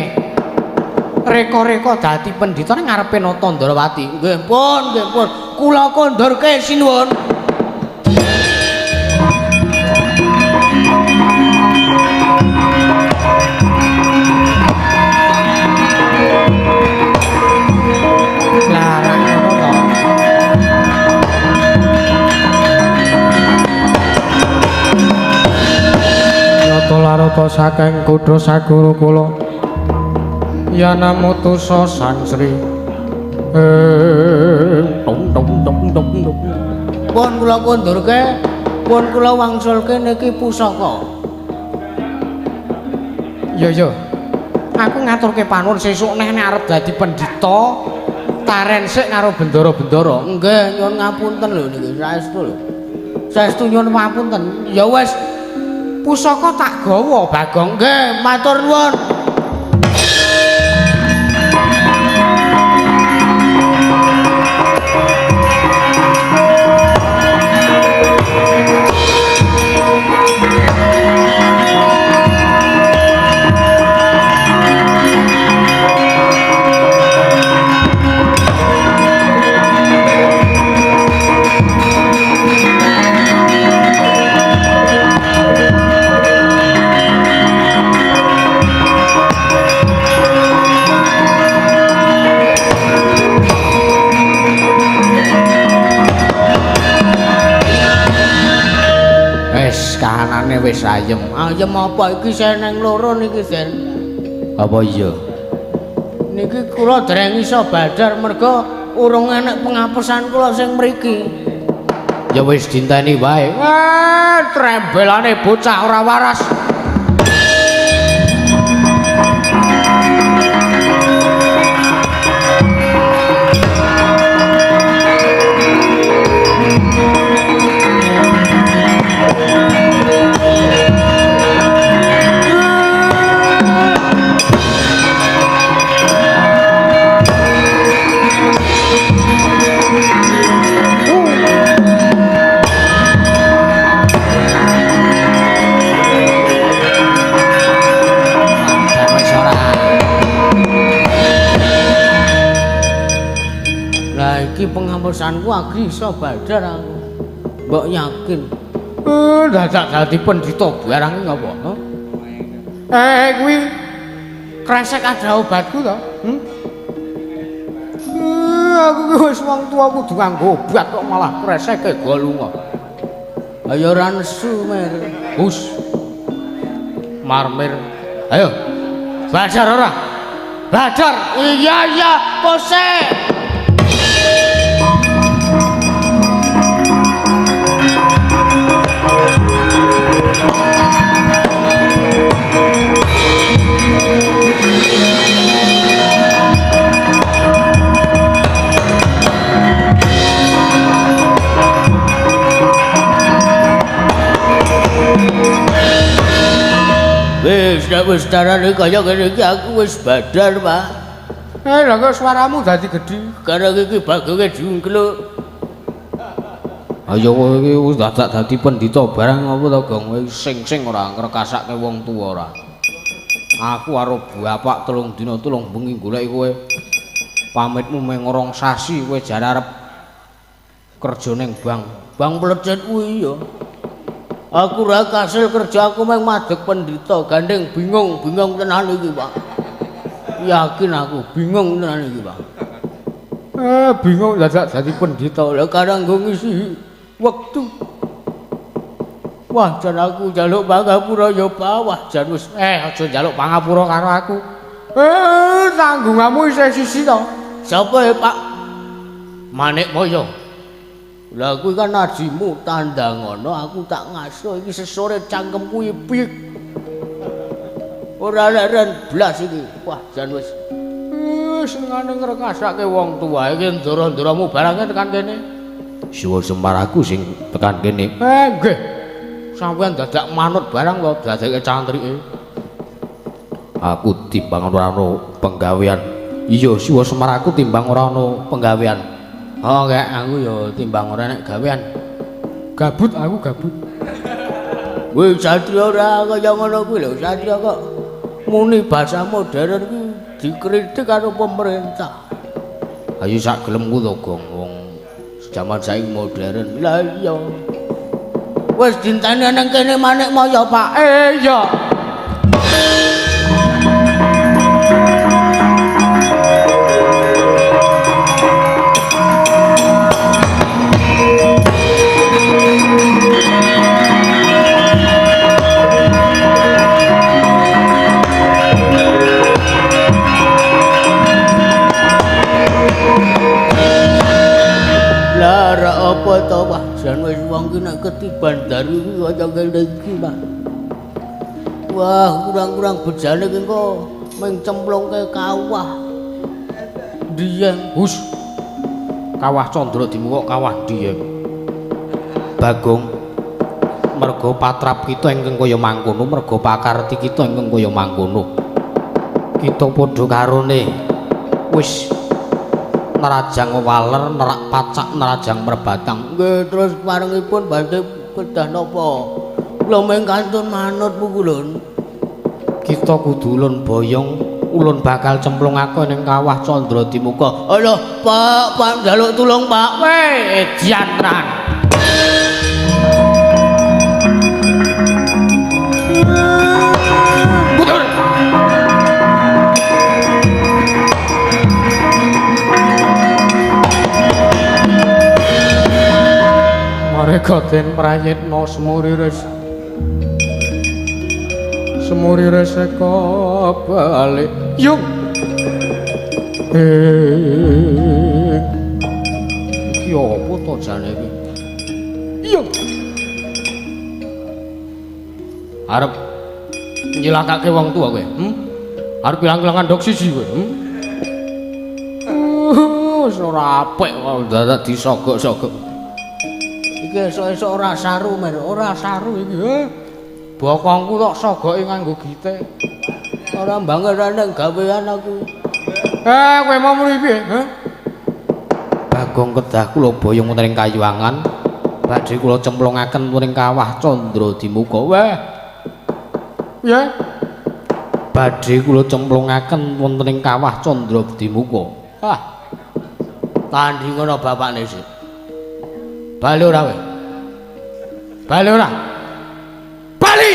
reka-reka dadi pendhita ning ngarepe Nata Ndrawati. Nggih pun, nggih pun. Kula kondurke sinuwun. Larang ngono to. Nata larata saking kutha sagara kula. Yana mutusa sansri. Pun kula kondurke, pun kula wangsulke niki pusaka. Ya. Aku ngaturke panuwun sesuk nek arep dadi pendhita, taren sik karo bendara-bendara. Nggih, nyuwun ngapunten lho niki, saestu lho. Saestu nyuwun ngapunten. Ya wis pusaka tak gawa, Bagong. Nggih, matur nuwun. Kahanane wis ayem. Ayem apa iki seneng loro niki, Den? Apa iya? Niki kula dereng iso badar merga urung enek pengapesan kula sing mriki. Ya wis dinteni wae. Trembelane bocah ora waras. Iki pengapesanku agri iso badar aku. Mbok yakin. Dadak dadi pendhita barang iki ngapa? Kuwi kresek ada obatku to? Aku ki wis wong tuwa kudu nganggo obat kok malah kreseke go lunga. Ayo ora nesu, Mir. Hus. Marmir. Ayo. Badar ora? Badar. Iya, pose. Wis darane kaya ngene iki aku wis badar, Pak. Lha kok suaramu dadi gedhi? Karena iki bagonge diungkluk. Ayo kowe iki wis dadak dadi pendhita barang apa to, Gong? Sing ora ngrekasake wong tuwa ora. Aku karo bapak 3 dina 3 bengi goleki kowe. Pamitmu meng ngorong sasi kowe jar arep kerja ning Bang Plecet kuwi ya. Aku ora kasil kerja, aku meng madeg pendhita, gandeng bingung tenan iki, Pak. Yakin aku bingung tenan iki, Pak. Bingung dadak dadi pendhita. Lah kadang nggo ngisi wektu. Wah, jan aku njaluk pangapura ya bawah jan wis. Aja njaluk pangapura karo aku. Tanggunganmu isih sisi to. Sapa Pak? Manik Moyo. Lah kuwi kan ajimu tandangono aku tak ngaso iki sesore cangkemku ipik. Ora leren blas iki. Wah, jan wis senengane ngrekasake wong tuwa iki ndara-ndaramu barange tekan kene. Siwa Semar aku sing tekan kene. Nggih. Sampeyan dadak manut barang to dadekke cantrike. Aku timbang ora ana penggawean. Iya, Siwa Semar aku timbang ora ana penggawean. Oh, kayak aku ya timbang ora nek gawean. Gabut aku gabut. Wih, Satria ora kaya ngono kuwi lho, Satria kok muni bahasa modern kuwi dikritik karo pemerintah. Ayo sak gelemku to, Gong. Wong jaman saiki modern. Lah iya. Wis dinteni nang kene manik moyo, Pak. Iya. Lara apa to, Pak? Jan wis wong ki nek ketiban dari kuwi kaya ngene iki, Pak. Wah, kurang-kurang bejane ki engko ming cemplungke kawah. Dieng, Hus. Kawah Candra Dimuka kawah Dieng. Bagong. Mergo patrap kita ingkang kaya mangkono, mergo pakarti kita ingkang kaya mangkono. Kita padha karone wis nerajang waler, nerak pacak, nerajang merbatang. Nggih, terus parengipun badhe kedah napa? Kula mung kantun manut pukulun. Kita kudu ulun boyong, ulun bakal cemplungake ning kawah Candra Dimuka. Alah, Pak njaluk tulung, Pak. Weh, janran. Putur. Mereka den prayitna semuri reseka balik yung Iki apa to jane iki? yung Arep nyilakake wong tuwa kowe, Arep ilang-ilangan ndok siji kowe, Wis ora apik kok dadak disogok-sogok. Iki esuk-esuk ora saru, men, ora saru iki, Bokongku tok sogoke nganggo gite. Ora bangerane gawean aku. kowe mau muni piye, Bagong kedah kula boyong wonten ing kayuwangan, badhe kula cemplungaken wonten ing kawah Candra Dimuka. Wah. Ya. Badhe kula cemplungaken wonten ing kawah Candra Dimuka. Hah. Tandhi ngono bapakne sik. Bali ora kowe? Bali ora? Bali!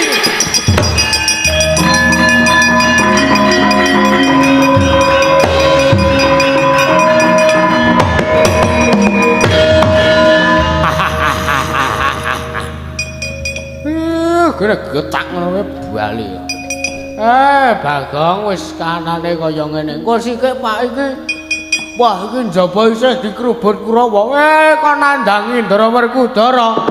Kene getak ngono kowe bali. Bagong wis kanane kaya ngene. Engko sikik Pak iki. Wah, iki njaba isih dikrubut Kurawa. Kok nandangi Ndara Werkudara.